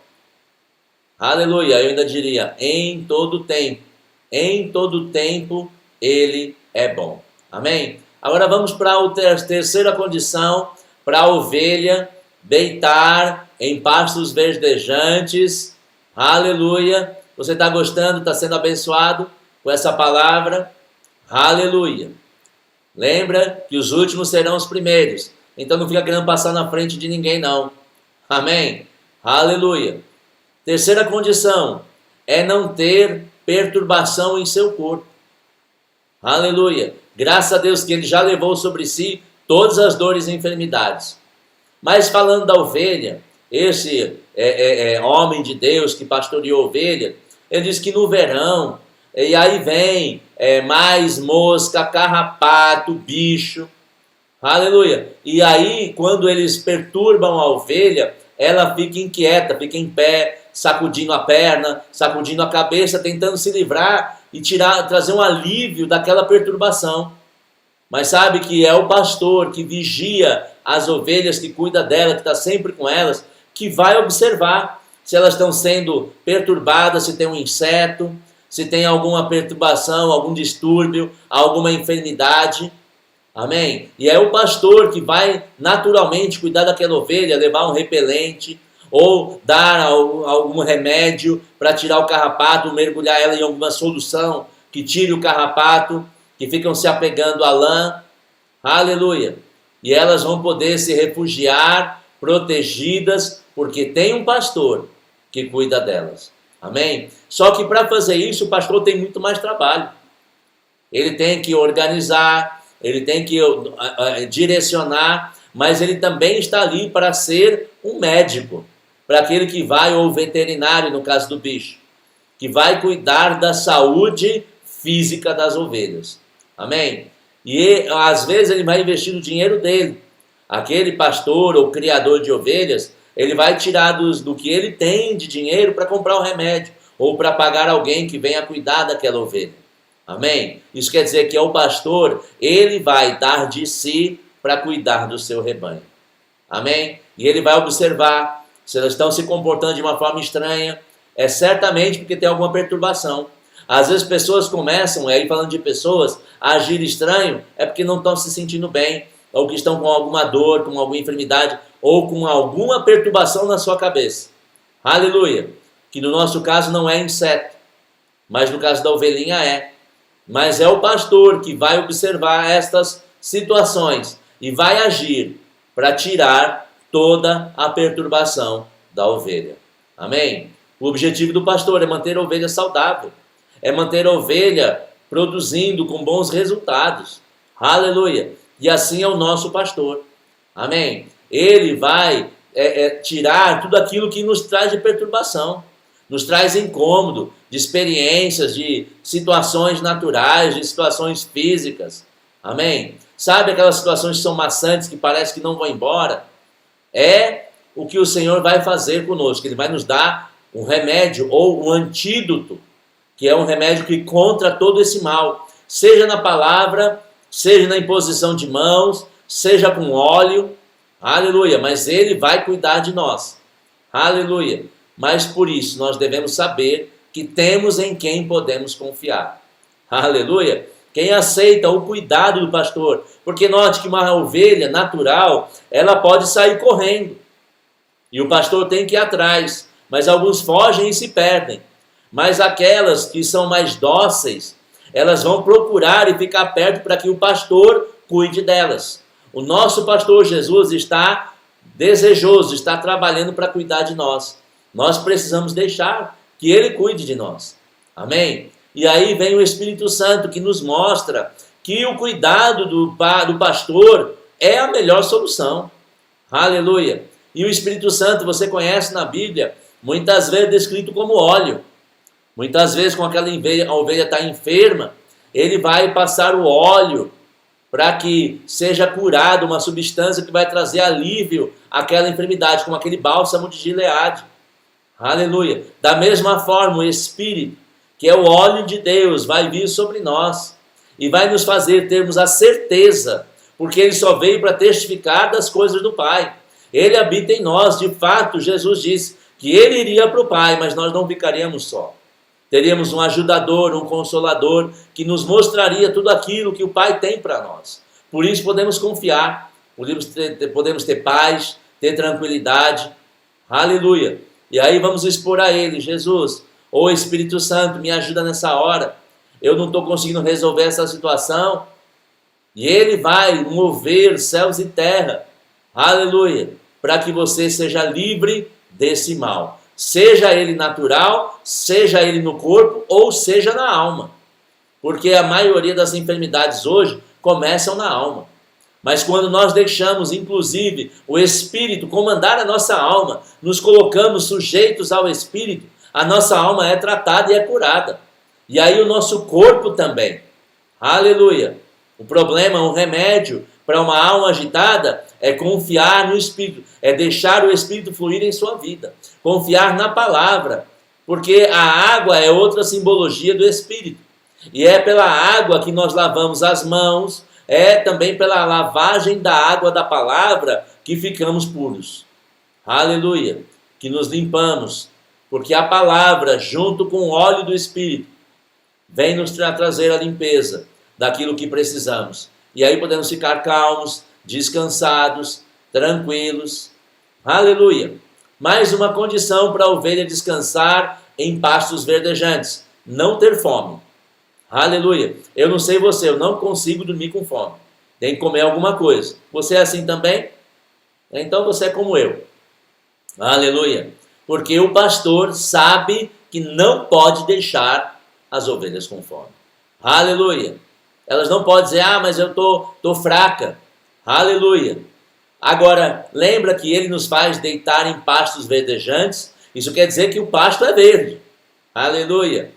Aleluia. Eu ainda diria, em todo tempo. Em todo tempo, Ele é bom. Amém? Agora vamos para a terceira condição, para a ovelha deitar em pastos verdejantes. Aleluia. Você está gostando? Está sendo abençoado com essa palavra? Aleluia. Lembra que os últimos serão os primeiros. Então não fica querendo passar na frente de ninguém, não. Amém? Aleluia. Terceira condição é não ter perturbação em seu corpo. Aleluia. Graças a Deus que ele já levou sobre si todas as dores e enfermidades. Mas falando da ovelha, esse homem de Deus que pastoreou ovelha, ele diz que no verão, e aí vem mais mosca, carrapato, bicho, aleluia. E aí quando eles perturbam a ovelha, ela fica inquieta, fica em pé, sacudindo a perna, sacudindo a cabeça, tentando se livrar e trazer um alívio daquela perturbação. Mas sabe que é o pastor que vigia as ovelhas, que cuida dela, que está sempre com elas, que vai observar se elas estão sendo perturbadas, se tem um inseto, se tem alguma perturbação, algum distúrbio, alguma enfermidade. Amém? E é o pastor que vai naturalmente cuidar daquela ovelha, levar um repelente, ou dar algum remédio para tirar o carrapato, mergulhar ela em alguma solução que tire o carrapato, que ficam se apegando à lã, aleluia, e elas vão poder se refugiar, protegidas, porque tem um pastor que cuida delas, amém? Só que para fazer isso, o pastor tem muito mais trabalho, ele tem que organizar, ele tem que direcionar, mas ele também está ali para ser um médico, para aquele que vai, ou veterinário no caso do bicho, que vai cuidar da saúde física das ovelhas. Amém? E às vezes ele vai investir o dinheiro dele. Aquele pastor ou criador de ovelhas, ele vai tirar do que ele tem de dinheiro para comprar o remédio, ou para pagar alguém que venha cuidar daquela ovelha. Amém? Isso quer dizer que é o pastor, ele vai dar de si para cuidar do seu rebanho. Amém? E ele vai observar se elas estão se comportando de uma forma estranha, é certamente porque tem alguma perturbação. Às vezes pessoas começam, aí falando de pessoas, a agir estranho, é porque não estão se sentindo bem, ou que estão com alguma dor, com alguma enfermidade, ou com alguma perturbação na sua cabeça. Aleluia! Que no nosso caso não é inseto, mas no caso da ovelhinha é. Mas é o pastor que vai observar estas situações e vai agir para tirar toda a perturbação da ovelha. Amém? O objetivo do pastor é manter a ovelha saudável, é manter a ovelha produzindo com bons resultados. Aleluia! E assim é o nosso pastor. Amém? Ele vai tirar tudo aquilo que nos traz de perturbação, nos traz incômodo, de experiências, de situações naturais, de situações físicas. Amém? Sabe aquelas situações que são maçantes, que parece que não vão embora? É o que o Senhor vai fazer conosco. Ele vai nos dar um remédio ou um antídoto, que é um remédio que contra todo esse mal, seja na palavra, seja na imposição de mãos, seja com óleo, aleluia, mas ele vai cuidar de nós, aleluia, mas por isso nós devemos saber que temos em quem podemos confiar, aleluia, quem aceita o cuidado do pastor, porque note que uma ovelha natural, ela pode sair correndo, e o pastor tem que ir atrás, mas alguns fogem e se perdem. Mas aquelas que são mais dóceis, elas vão procurar e ficar perto para que o pastor cuide delas. O nosso pastor Jesus está desejoso, está trabalhando para cuidar de nós. Nós precisamos deixar que ele cuide de nós. Amém? E aí vem o Espírito Santo que nos mostra que o cuidado do pastor é a melhor solução. Aleluia! E o Espírito Santo, você conhece na Bíblia, muitas vezes descrito como óleo. Muitas vezes, com aquela a ovelha está enferma, ele vai passar o óleo para que seja curado uma substância que vai trazer alívio àquela enfermidade, como aquele bálsamo de Gileade. Aleluia! Da mesma forma, o Espírito, que é o óleo de Deus, vai vir sobre nós e vai nos fazer termos a certeza, porque ele só veio para testificar das coisas do Pai. Ele habita em nós, de fato, Jesus disse que ele iria para o Pai, mas nós não ficaríamos só. Teríamos um ajudador, um consolador, que nos mostraria tudo aquilo que o Pai tem para nós. Por isso podemos confiar, podemos ter paz, ter tranquilidade. Aleluia! E aí vamos expor a Ele, Jesus, ô Espírito Santo, me ajuda nessa hora. Eu não estou conseguindo resolver essa situação. E Ele vai mover céus e terra. Aleluia! Para que você seja livre desse mal. Seja ele natural, seja ele no corpo ou seja na alma. Porque a maioria das enfermidades hoje começam na alma. Mas quando nós deixamos, inclusive, o Espírito comandar a nossa alma, nos colocamos sujeitos ao Espírito, a nossa alma é tratada e é curada. E aí o nosso corpo também. Aleluia! O problema, o remédio para uma alma agitada é confiar no Espírito, é deixar o Espírito fluir em sua vida, confiar na palavra, porque a água é outra simbologia do Espírito. E é pela água que nós lavamos as mãos, é também pela lavagem da água da palavra que ficamos puros. Aleluia! Que nos limpamos, porque a palavra, junto com o óleo do Espírito, vem nos trazer a limpeza daquilo que precisamos. E aí podemos ficar calmos, descansados, tranquilos. Aleluia! Mais uma condição para a ovelha descansar em pastos verdejantes: não ter fome. Aleluia! Eu não sei você, eu não consigo dormir com fome. Tem que comer alguma coisa. Você é assim também? Então você é como eu. Aleluia! Porque o pastor sabe que não pode deixar as ovelhas com fome. Aleluia! Elas não podem dizer, mas eu tô fraca. Aleluia! Agora, lembra que ele nos faz deitar em pastos verdejantes? Isso quer dizer que o pasto é verde. Aleluia!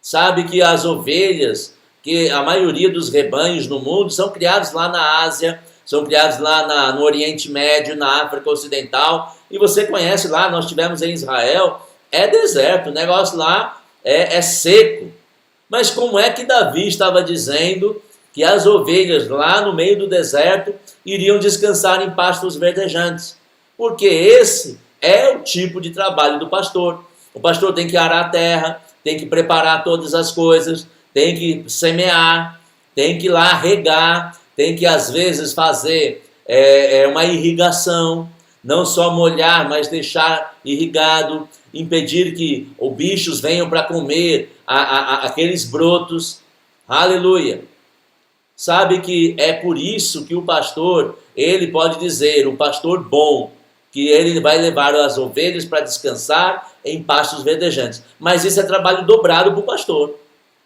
Sabe que as ovelhas, que a maioria dos rebanhos no mundo são criados lá na Ásia, são criados lá no Oriente Médio, na África Ocidental. E você conhece lá, nós tivemos em Israel, é deserto, o negócio lá é seco. Mas como é que Davi estava dizendo que as ovelhas lá no meio do deserto iriam descansar em pastos verdejantes? Porque esse é o tipo de trabalho do pastor. O pastor tem que arar a terra, tem que preparar todas as coisas, tem que semear, tem que ir lá regar, tem que às vezes fazer uma irrigação, não só molhar, mas deixar irrigado, impedir que os bichos venham para comer aqueles brotos. Aleluia! Sabe que é por isso que o pastor, ele pode dizer, o pastor bom, que ele vai levar as ovelhas para descansar em pastos verdejantes. Mas isso é trabalho dobrado para o pastor,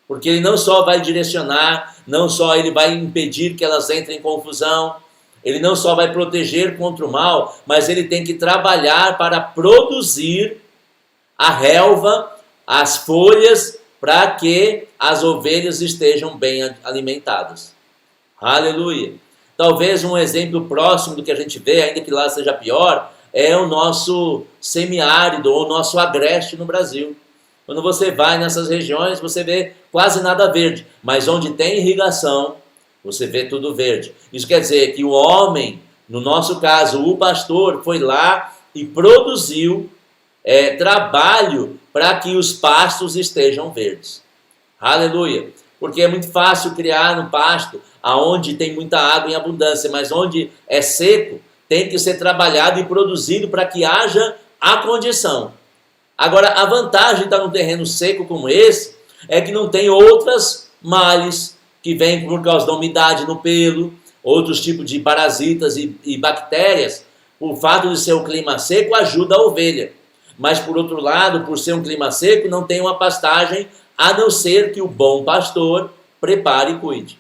porque ele não só vai direcionar, não só ele vai impedir que elas entrem em confusão, ele não só vai proteger contra o mal, mas ele tem que trabalhar para produzir a relva, as folhas, para que as ovelhas estejam bem alimentadas. Aleluia! Talvez um exemplo próximo do que a gente vê, ainda que lá seja pior, é o nosso semiárido ou o nosso agreste no Brasil. Quando você vai nessas regiões, você vê quase nada verde, mas onde tem irrigação, você vê tudo verde. Isso quer dizer que o homem, no nosso caso, o pastor, foi lá e produziu trabalho para que os pastos estejam verdes. Aleluia! Porque é muito fácil criar no pasto aonde tem muita água em abundância, mas onde é seco, tem que ser trabalhado e produzido para que haja a condição. Agora, a vantagem de estar num terreno seco como esse é que não tem outras males que vêm por causa da umidade no pelo, outros tipos de parasitas e bactérias. O fato de ser um clima seco ajuda a ovelha. Mas, por outro lado, por ser um clima seco, não tem uma pastagem, a não ser que o bom pastor prepare e cuide.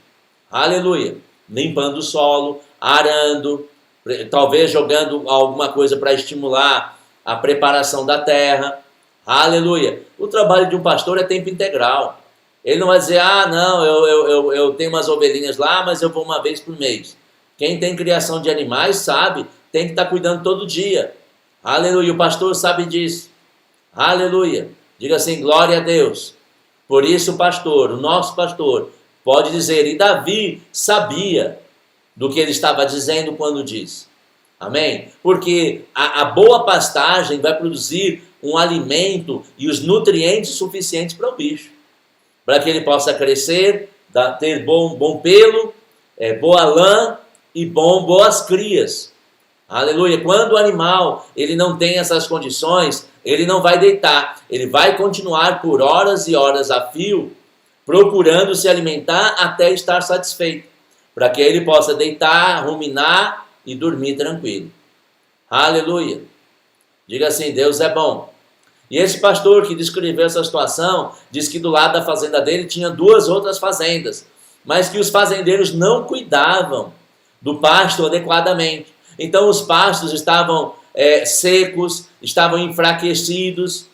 Aleluia! Limpando o solo, arando, talvez jogando alguma coisa para estimular a preparação da terra. Aleluia! O trabalho de um pastor é tempo integral. Ele não vai dizer, não, eu tenho umas ovelhinhas lá, mas eu vou uma vez por mês. Quem tem criação de animais sabe, tem que estar cuidando todo dia. Aleluia! O pastor sabe disso. Aleluia! Diga assim, glória a Deus. Por isso o pastor, o nosso pastor, pode dizer, e Davi sabia do que ele estava dizendo quando disse. Amém? Porque a boa pastagem vai produzir um alimento e os nutrientes suficientes para o bicho. Para que ele possa crescer, ter bom pelo, boa lã e boas crias. Aleluia! Quando o animal ele não tem essas condições, ele não vai deitar. Ele vai continuar por horas e horas a fio, procurando se alimentar até estar satisfeito. Para que ele possa deitar, ruminar e dormir tranquilo. Aleluia! Diga assim, Deus é bom. E esse pastor que descreveu essa situação, diz que do lado da fazenda dele tinha 2 outras fazendas, mas que os fazendeiros não cuidavam do pasto adequadamente. Então os pastos estavam secos, estavam enfraquecidos,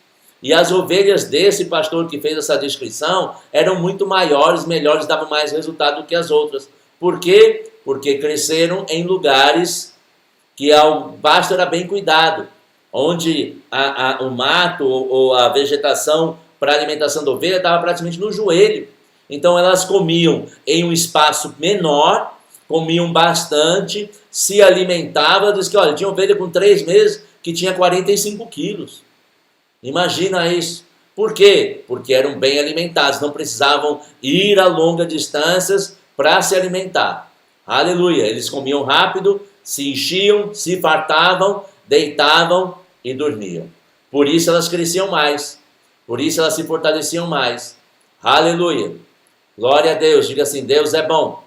e as ovelhas desse pastor que fez essa descrição eram muito maiores, melhores, davam mais resultado do que as outras. Por quê? Porque cresceram em lugares que o pasto era bem cuidado, onde o mato ou a vegetação para alimentação da ovelha estava praticamente no joelho. Então elas comiam em um espaço menor, comiam bastante, se alimentavam. Diz que, olha, tinha ovelha com 3 meses que tinha 45 quilos. Imagina isso. Por quê? Porque eram bem alimentados, não precisavam ir a longas distâncias para se alimentar. Aleluia! Eles comiam rápido, se enchiam, se fartavam, deitavam e dormiam. Por isso elas cresciam mais. Por isso elas se fortaleciam mais. Aleluia! Glória a Deus. Diga assim, Deus é bom.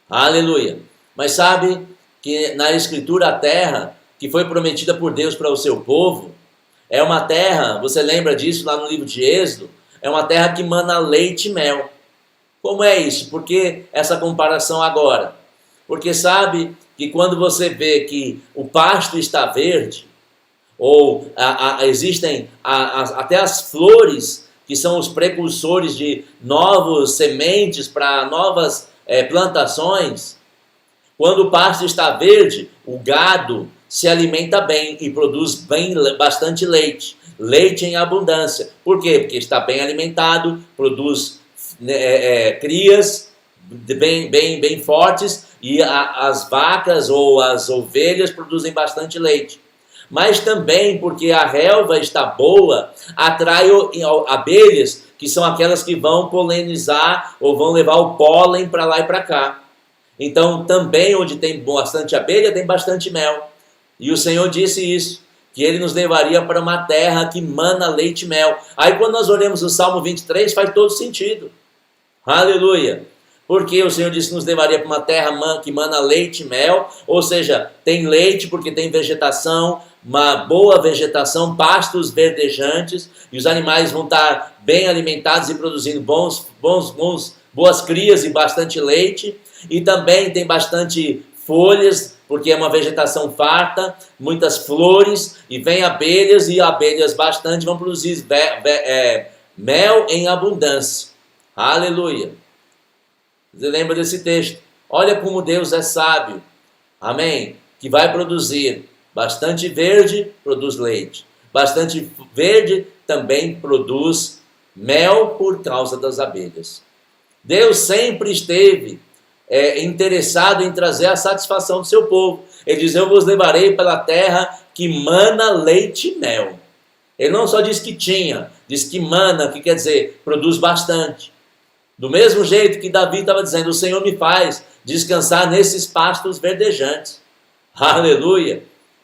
Aleluia! Mas sabe que na Escritura a terra que foi prometida por Deus para o seu povo é uma terra, você lembra disso lá no livro de Êxodo? É uma terra que mana leite e mel. Como é isso? Por que essa comparação agora? Porque sabe que quando você vê que o pasto está verde, ou existem até as flores, que são os precursores de novas sementes para novas plantações, quando o pasto está verde, o gado se alimenta bem e produz bastante leite. Leite em abundância. Por quê? Porque está bem alimentado, produz crias bem fortes, e as vacas ou as ovelhas produzem bastante leite. Mas também porque a relva está boa, atrai abelhas, que são aquelas que vão polinizar ou vão levar o pólen para lá e para cá. Então também onde tem bastante abelha, tem bastante mel. E o Senhor disse isso, que Ele nos levaria para uma terra que mana leite e mel. Aí quando nós olhamos o Salmo 23, faz todo sentido. Aleluia! Porque o Senhor disse que nos levaria para uma terra que mana leite e mel, ou seja, tem leite porque tem vegetação, uma boa vegetação, pastos verdejantes, e os animais vão estar bem alimentados e produzindo boas crias e bastante leite, e também tem bastante folhas, porque é uma vegetação farta, muitas flores, e vem abelhas, e abelhas bastante vão produzir mel em abundância. Aleluia! Você lembra desse texto? Olha como Deus é sábio. Amém? Que vai produzir bastante verde, produz leite. Bastante verde também produz mel por causa das abelhas. Deus sempre esteve interessado em trazer a satisfação do seu povo. Ele diz, eu vos levarei pela terra que mana leite e mel. Ele não só diz que tinha, diz que mana, que quer dizer, produz bastante. Do mesmo jeito que Davi estava dizendo, o Senhor me faz descansar nesses pastos verdejantes. Aleluia!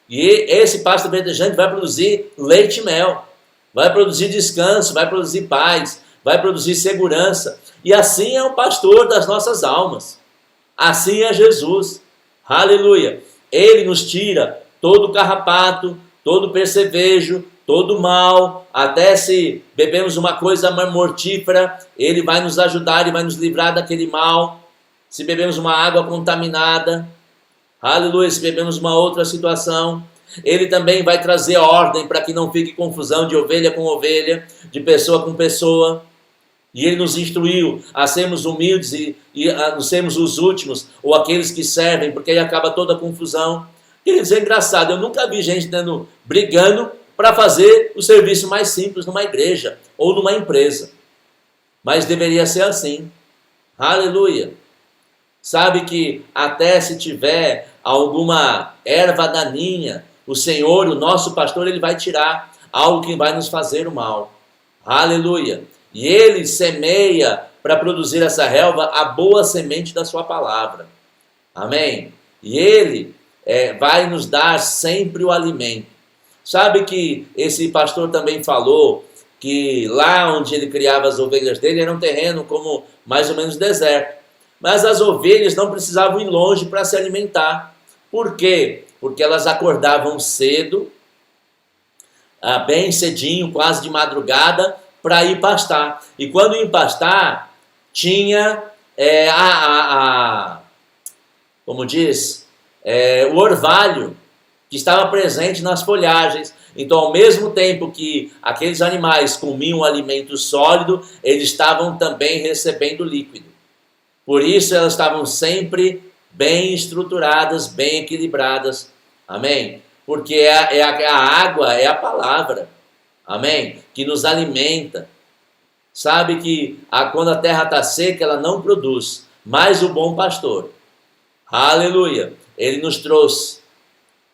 E esse pasto verdejante vai produzir leite e mel, vai produzir descanso, vai produzir paz, vai produzir segurança. E assim é o pastor das nossas almas. Assim é Jesus. Aleluia! Ele nos tira todo carrapato, todo percevejo, todo mal, até se bebemos uma coisa mortífera, Ele vai nos ajudar e vai nos livrar daquele mal. Se bebemos uma água contaminada, aleluia, se bebemos uma outra situação, Ele também vai trazer ordem para que não fique confusão de ovelha com ovelha, de pessoa com pessoa. E Ele nos instruiu a sermos humildes e a sermos os últimos, ou aqueles que servem, porque aí acaba toda a confusão. Queridos, é engraçado, eu nunca vi gente brigando para fazer o serviço mais simples numa igreja ou numa empresa. Mas deveria ser assim. Aleluia! Sabe que até se tiver alguma erva daninha, o Senhor, o nosso pastor, Ele vai tirar algo que vai nos fazer o mal. Aleluia! E Ele semeia para produzir essa relva a boa semente da sua palavra. Amém? E Ele vai nos dar sempre o alimento. Sabe que esse pastor também falou que lá onde ele criava as ovelhas dele era um terreno como mais ou menos deserto. Mas as ovelhas não precisavam ir longe para se alimentar. Por quê? Porque elas acordavam cedo, bem cedinho, quase de madrugada, para ir pastar. E quando ia pastar, tinha como diz, o orvalho que estava presente nas folhagens. Então, ao mesmo tempo que aqueles animais comiam alimento sólido, eles estavam também recebendo líquido. Por isso, elas estavam sempre bem estruturadas, bem equilibradas. Amém? Porque a água é a palavra. Amém? Que nos alimenta. Sabe que quando a terra está seca, ela não produz. Mas o bom pastor, aleluia, ele nos trouxe,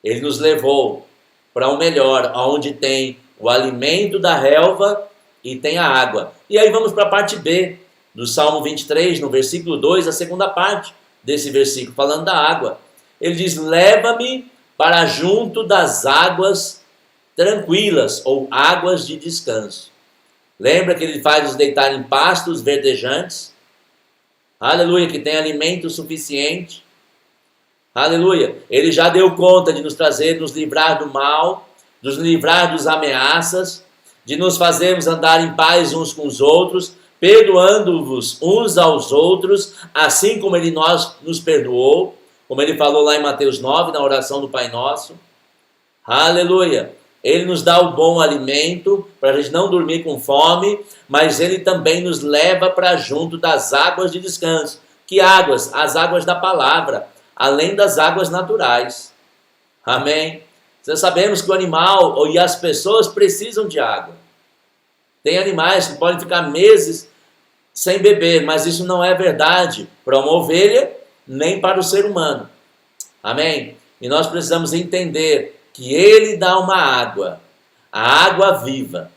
ele nos levou para o melhor, onde tem o alimento da relva e tem a água. E aí vamos para a parte B do Salmo 23, no versículo 2, a segunda parte desse versículo, falando da água. Ele diz, leva-me para junto das águas tranquilas, ou águas de descanso. Lembra que ele faz nos deitar em pastos verdejantes? Aleluia, que tem alimento suficiente. Aleluia, ele já deu conta de nos trazer, nos livrar do mal, nos livrar das ameaças, de nos fazermos andar em paz uns com os outros, perdoando-vos uns aos outros, assim como ele nos perdoou, como ele falou lá em Mateus 9, na oração do Pai Nosso. Aleluia, ele nos dá o bom alimento, para a gente não dormir com fome, mas ele também nos leva para junto das águas de descanso. Que águas? As águas da palavra, além das águas naturais. Amém? Nós sabemos que o animal e as pessoas precisam de água. Tem animais que podem ficar meses sem beber, mas isso não é verdade para uma ovelha, nem para o ser humano. Amém? E nós precisamos entender que ele dá uma água, a água viva.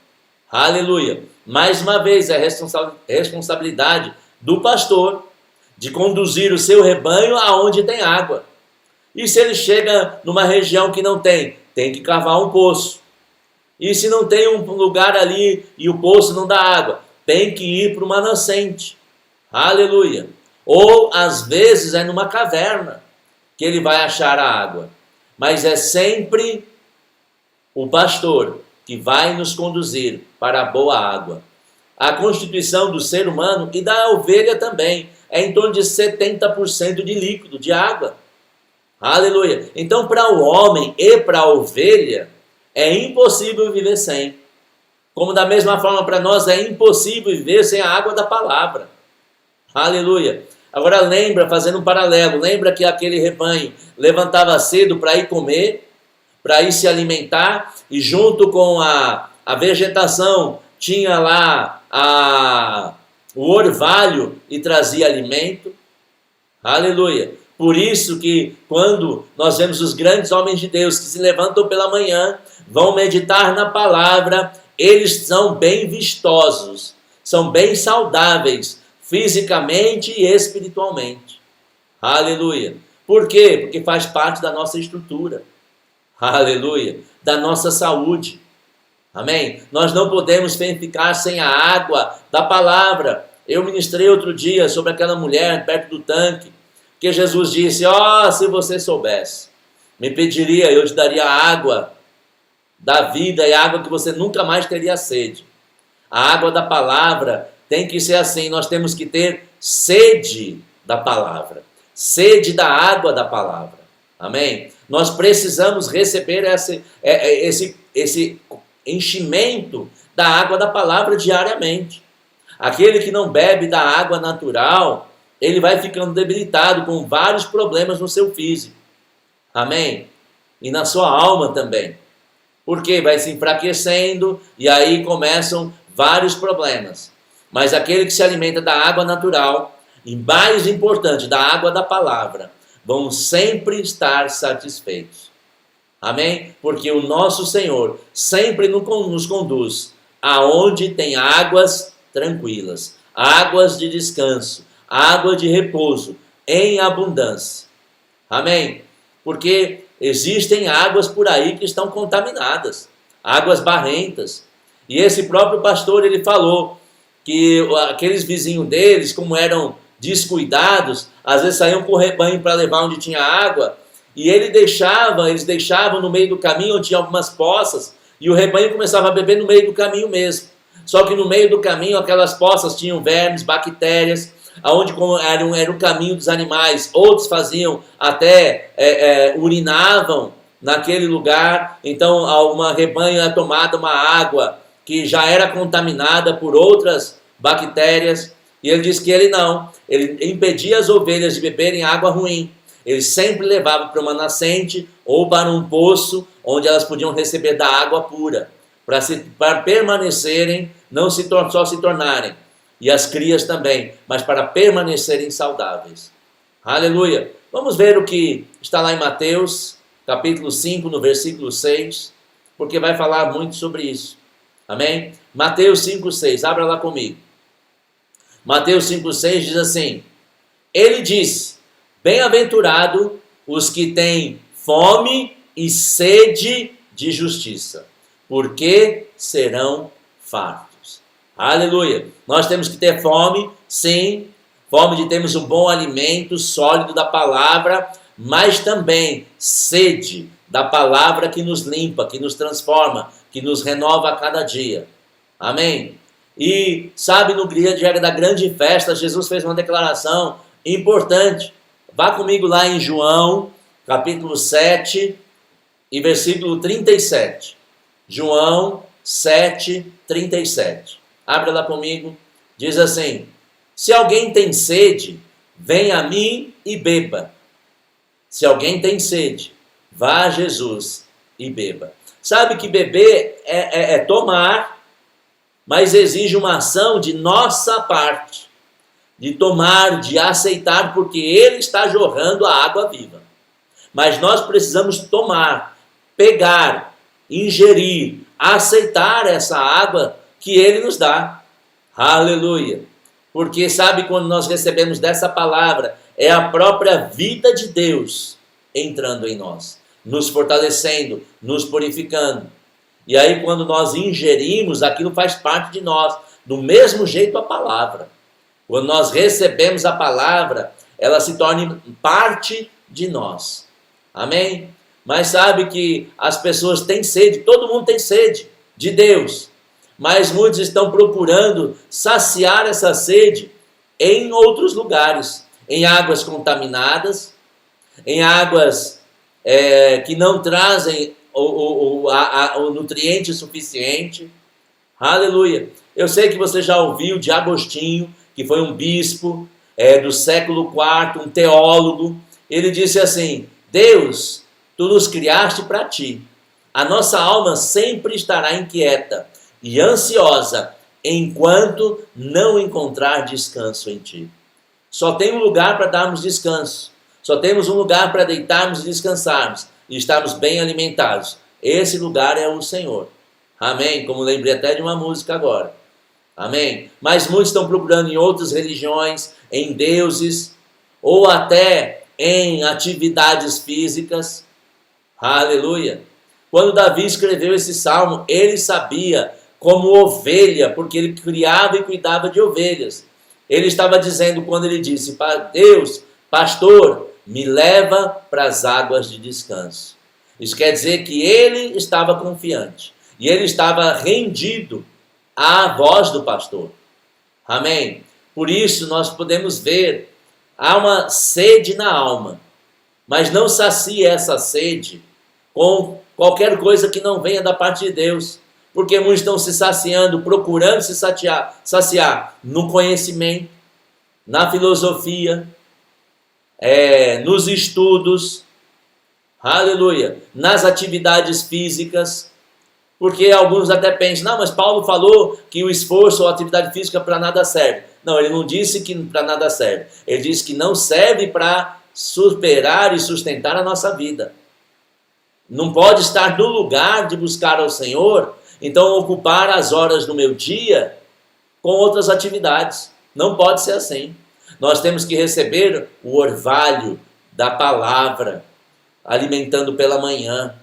Aleluia! Mais uma vez, é responsabilidade do pastor de conduzir o seu rebanho aonde tem água. E se ele chega numa região que não tem que cavar um poço. E se não tem um lugar ali e o poço não dá água, tem que ir para uma nascente. Aleluia! Ou às vezes é numa caverna que ele vai achar a água. Mas é sempre o pastor que vai nos conduzir para a boa água. A constituição do ser humano e da ovelha também é em torno de 70% de líquido, de água. Aleluia! Então, para o homem e para a ovelha, é impossível viver sem. Como da mesma forma para nós é impossível viver sem a água da palavra. Aleluia! Agora lembra, fazendo um paralelo, lembra que aquele rebanho levantava cedo para ir comer, para ir se alimentar, e junto com a vegetação tinha lá o orvalho e trazia alimento. Aleluia! Por isso que quando nós vemos os grandes homens de Deus que se levantam pela manhã, vão meditar na palavra, eles são bem vistosos, são bem saudáveis, fisicamente e espiritualmente. Aleluia! Por quê? Porque faz parte da nossa estrutura. Aleluia! Da nossa saúde. Amém? Nós não podemos ficar sem a água da palavra. Eu ministrei outro dia sobre aquela mulher perto do tanque, que Jesus disse, se você soubesse, me pediria, eu te daria a água da vida e a água que você nunca mais teria sede. A água da palavra tem que ser assim, nós temos que ter sede da palavra, sede da água da palavra. Amém? Nós precisamos receber esse enchimento da água da palavra diariamente. Aquele que não bebe da água natural, ele vai ficando debilitado com vários problemas no seu físico. Amém? E na sua alma também. Porque vai se enfraquecendo e aí começam vários problemas. Mas aquele que se alimenta da água natural, e mais importante, da água da palavra, vão sempre estar satisfeitos. Amém? Porque o nosso Senhor sempre nos conduz aonde tem águas tranquilas, águas de descanso, água de repouso, em abundância. Amém? Porque existem águas por aí que estão contaminadas, águas barrentas. E esse próprio pastor, ele falou que aqueles vizinhos deles, como eram descuidados, às vezes saíam com o rebanho para levar onde tinha água, e eles deixavam no meio do caminho onde tinha algumas poças, e o rebanho começava a beber no meio do caminho mesmo. Só que no meio do caminho aquelas poças tinham vermes, bactérias, aonde era o caminho dos animais. Outros faziam até urinavam naquele lugar. Então uma rebanho era tomada uma água que já era contaminada por outras bactérias. E ele disse que ele não. Ele impedia as ovelhas de beberem água ruim. Ele sempre levava para uma nascente ou para um poço onde elas podiam receber da água pura, para permanecerem, não só se tornarem, e as crias também, mas para permanecerem saudáveis. Aleluia! Vamos ver o que está lá em Mateus, capítulo 5, no versículo 6, porque vai falar muito sobre isso. Amém? Mateus 5, 6, abra lá comigo. Mateus 5, 6 diz assim: ele disse: bem-aventurado os que têm fome e sede de justiça, porque serão fartos. Aleluia! Nós temos que ter fome, sim, fome de termos um bom alimento sólido da palavra, mas também sede da palavra que nos limpa, que nos transforma, que nos renova a cada dia. Amém? E sabe, no dia da grande festa, Jesus fez uma declaração importante. Vá comigo lá em João, capítulo 7 e versículo 37. João 7, 37. Abra lá comigo. Diz assim: se alguém tem sede, venha a mim e beba. Se alguém tem sede, vá a Jesus e beba. Sabe que beber é tomar, mas exige uma ação de nossa parte, de tomar, de aceitar, porque Ele está jorrando a água viva. Mas nós precisamos tomar, pegar, ingerir, aceitar essa água que Ele nos dá. Aleluia! Porque sabe, quando nós recebemos dessa palavra, é a própria vida de Deus entrando em nós, nos fortalecendo, nos purificando. E aí, quando nós ingerimos, aquilo faz parte de nós. Do mesmo jeito a palavra. Quando nós recebemos a palavra, ela se torna parte de nós. Amém? Mas sabe que as pessoas têm sede, todo mundo tem sede de Deus. Mas muitos estão procurando saciar essa sede em outros lugares. Em águas contaminadas, em águas que não trazem o nutriente suficiente. Aleluia! Eu sei que você já ouviu de Agostinho, que foi um bispo do século IV, um teólogo. Ele disse assim: Deus, tu nos criaste para ti. A nossa alma sempre estará inquieta e ansiosa enquanto não encontrar descanso em ti. Só tem um lugar para darmos descanso. Só temos um lugar para deitarmos e descansarmos e estarmos bem alimentados. Esse lugar é o Senhor. Amém? Como lembrei até de uma música agora. Amém? Mas muitos estão procurando em outras religiões, em deuses, ou até em atividades físicas. Aleluia! Quando Davi escreveu esse salmo, ele sabia como ovelha, porque ele criava e cuidava de ovelhas. Ele estava dizendo, quando ele disse: Deus, pastor, me leva para as águas de descanso. Isso quer dizer que ele estava confiante. E ele estava rendido à voz do pastor. Amém? Por isso nós podemos ver, há uma sede na alma. Mas não sacia essa sede com qualquer coisa que não venha da parte de Deus. Porque muitos estão se saciando, procurando se saciar no conhecimento, na filosofia, nos estudos, aleluia, nas atividades físicas, porque alguns até pensam: não, mas Paulo falou que o esforço ou a atividade física para nada serve. Não, ele não disse que para nada serve, ele disse que não serve para superar e sustentar a nossa vida. Não pode estar no lugar de buscar ao Senhor, então ocupar as horas do meu dia com outras atividades. Não pode ser assim. Nós temos que receber o orvalho da palavra, alimentando pela manhã.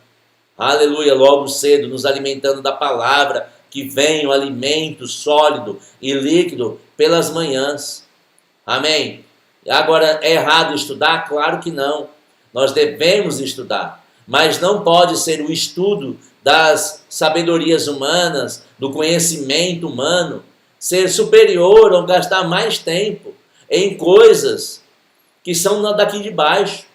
Aleluia, logo cedo, nos alimentando da palavra, que vem o alimento sólido e líquido pelas manhãs. Amém? Agora, é errado estudar? Claro que não. Nós devemos estudar. mas não pode ser o estudo das sabedorias humanas, do conhecimento humano, ser superior ou gastar mais tempo em coisas que são daqui de baixo.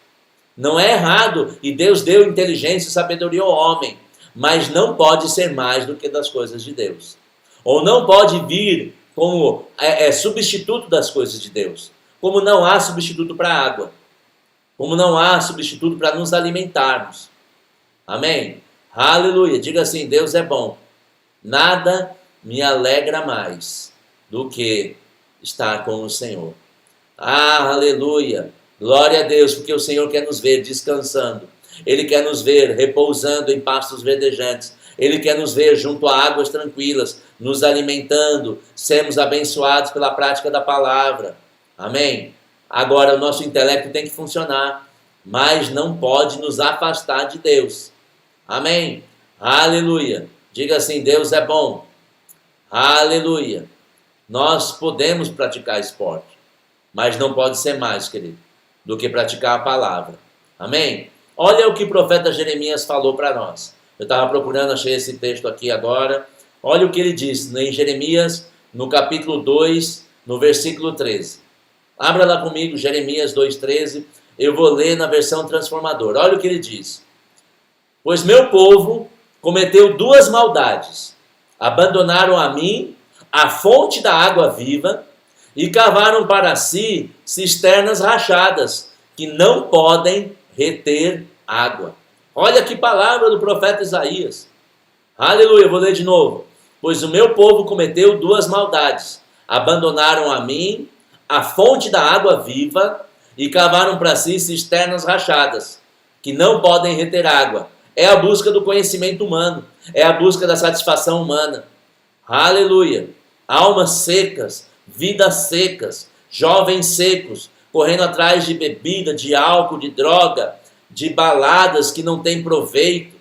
Não é errado, e Deus deu inteligência e sabedoria ao homem, mas não pode ser mais do que das coisas de Deus. Ou não pode vir como substituto das coisas de Deus. Como não há substituto para a água. Como não há substituto para nos alimentarmos. Amém? Aleluia. Diga assim, Deus é bom. Nada me alegra mais do que estar com o Senhor. Ah, aleluia. Glória a Deus, porque o Senhor quer nos ver descansando. Ele quer nos ver repousando em pastos verdejantes. Ele quer nos ver junto a águas tranquilas, nos alimentando, sermos abençoados pela prática da palavra. Amém? Agora, o nosso intelecto tem que funcionar, mas não pode nos afastar de Deus. Amém? Aleluia. Diga assim, Deus é bom. Aleluia. Nós podemos praticar esporte, mas não pode ser mais, querido, do que praticar a palavra. Amém? Olha o que o profeta Jeremias falou para nós. Eu estava procurando, achei esse texto aqui agora. Olha o que ele disse em Jeremias, no capítulo 2, no versículo 13. Abra lá comigo, Jeremias 2,13. Eu vou ler na versão transformadora. Olha o que ele diz. Pois meu povo cometeu duas maldades. Abandonaram a mim a fonte da água viva e cavaram para si cisternas rachadas, que não podem reter água. Olha que palavra do profeta Isaías. Aleluia, vou ler de novo. Pois o meu povo cometeu duas maldades. Abandonaram a mim a fonte da água viva e cavaram para si cisternas rachadas, que não podem reter água. É a busca do conhecimento humano. É a busca da satisfação humana. Aleluia. Almas secas, vidas secas, jovens secos, correndo atrás de bebida, de álcool, de droga, de baladas que não têm proveito.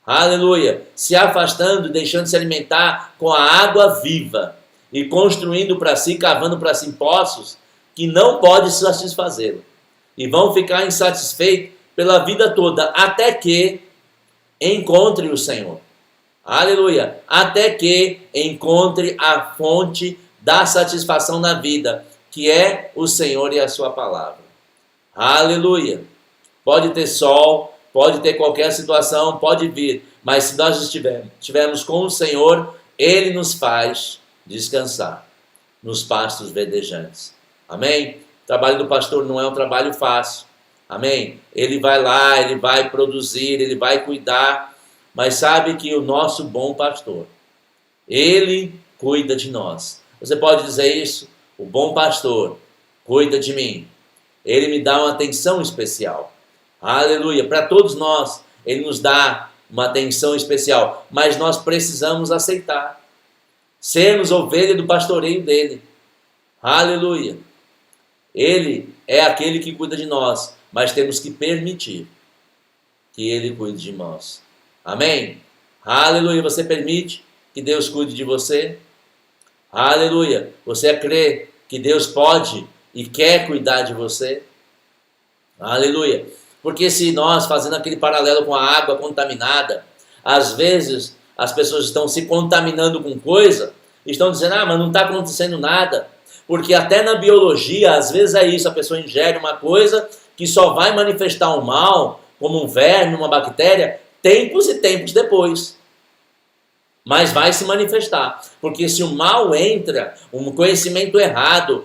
Aleluia. Se afastando, deixando de se alimentar com a água viva e construindo para si, cavando para si poços que não pode satisfazê-lo. E vão ficar insatisfeitos pela vida toda, até que encontre o Senhor. Aleluia. Até que encontre a fonte da satisfação na vida, que é o Senhor e a sua palavra. Aleluia. Pode ter sol, pode ter qualquer situação, pode vir, mas se nós estivermos com o Senhor, Ele nos faz descansar nos pastos verdejantes. Amém? O trabalho do pastor não é um trabalho fácil. Amém? Ele vai lá, ele vai produzir, ele vai cuidar, mas sabe que o nosso bom pastor, ele cuida de nós. Você pode dizer isso? O bom pastor cuida de mim. Ele me dá uma atenção especial. Aleluia. Para todos nós, ele nos dá uma atenção especial, mas nós precisamos aceitar. Sermos ovelha do pastoreio dele. Aleluia. Ele é aquele que cuida de nós, mas temos que permitir que ele cuide de nós. Amém? Aleluia. Você permite que Deus cuide de você? Aleluia. Você crê que Deus pode e quer cuidar de você? Aleluia. Porque se nós, fazendo aquele paralelo com a água contaminada, às vezes as pessoas estão se contaminando com coisa, estão dizendo, mas não está acontecendo nada. Porque até na biologia, às vezes é isso, a pessoa ingere uma coisa que só vai manifestar um mal, como um verme, uma bactéria, tempos e tempos depois. Mas vai se manifestar. Porque se o mal entra, um conhecimento errado,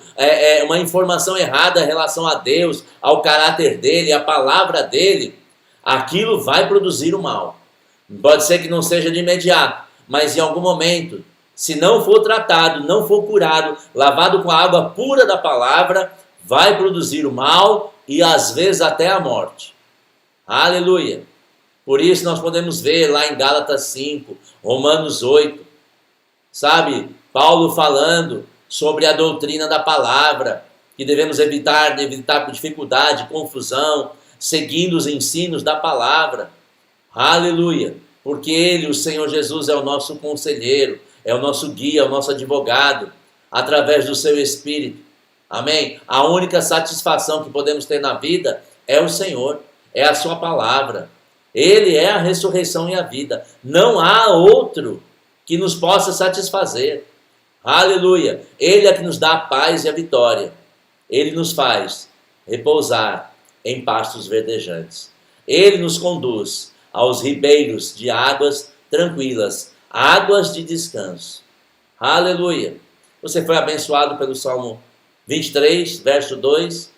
uma informação errada em relação a Deus, ao caráter dele, à palavra dele, aquilo vai produzir o mal. Pode ser que não seja de imediato, mas em algum momento, se não for tratado, não for curado, lavado com a água pura da palavra, vai produzir o mal e às vezes até a morte. Aleluia! Por isso nós podemos ver lá em Gálatas 5, Romanos 8, sabe? Paulo falando sobre a doutrina da palavra, que devemos evitar dificuldade, confusão, seguindo os ensinos da palavra. Aleluia! Porque Ele, o Senhor Jesus, é o nosso conselheiro, é o nosso guia, é o nosso advogado, através do seu Espírito. Amém? A única satisfação que podemos ter na vida é o Senhor, é a sua palavra. Ele é a ressurreição e a vida. Não há outro que nos possa satisfazer. Aleluia! Ele é que nos dá a paz e a vitória. Ele nos faz repousar em pastos verdejantes. Ele nos conduz aos ribeiros de águas tranquilas, águas de descanso. Aleluia! Você foi abençoado pelo Salmo 23, verso 2.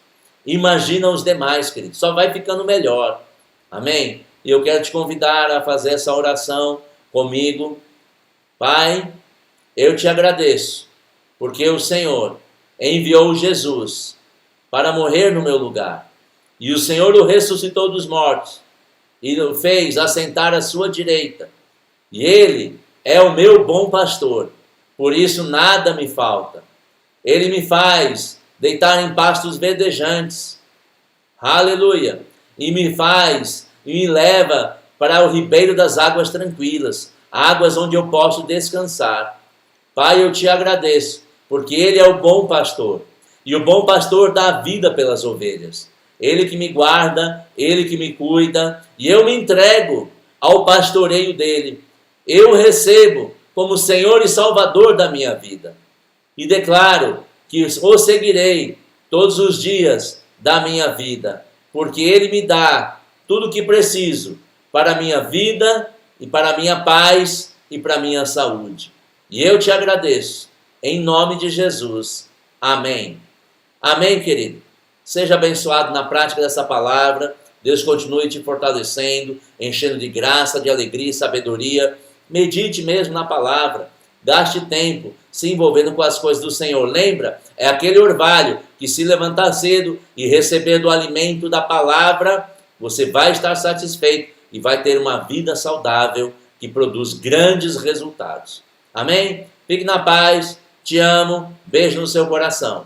Imagina os demais, querido. Só vai ficando melhor. Amém? E eu quero te convidar a fazer essa oração comigo. Pai, eu te agradeço, porque o Senhor enviou Jesus para morrer no meu lugar. E o Senhor o ressuscitou dos mortos e o fez assentar à sua direita. E Ele é o meu bom pastor, por isso nada me falta. Ele me faz deitar em pastos verdejantes. Aleluia! E me leva para o ribeiro das águas tranquilas, águas onde eu posso descansar. Pai, eu te agradeço, porque Ele é o bom pastor. E o bom pastor dá a vida pelas ovelhas. Ele que me guarda, Ele que me cuida, e eu me entrego ao pastoreio dEle. Eu o recebo como Senhor e Salvador da minha vida. E declaro que o seguirei todos os dias da minha vida, porque Ele me dá tudo o que preciso para a minha vida e para a minha paz e para a minha saúde. E eu te agradeço, em nome de Jesus. Amém. Amém, querido. Seja abençoado na prática dessa palavra. Deus continue te fortalecendo, enchendo de graça, de alegria e sabedoria. Medite mesmo na palavra. Gaste tempo se envolvendo com as coisas do Senhor. Lembra? É aquele orvalho que, se levantar cedo e receber do alimento da palavra, você vai estar satisfeito e vai ter uma vida saudável que produz grandes resultados. Amém? Fique na paz. Te amo. Beijo no seu coração.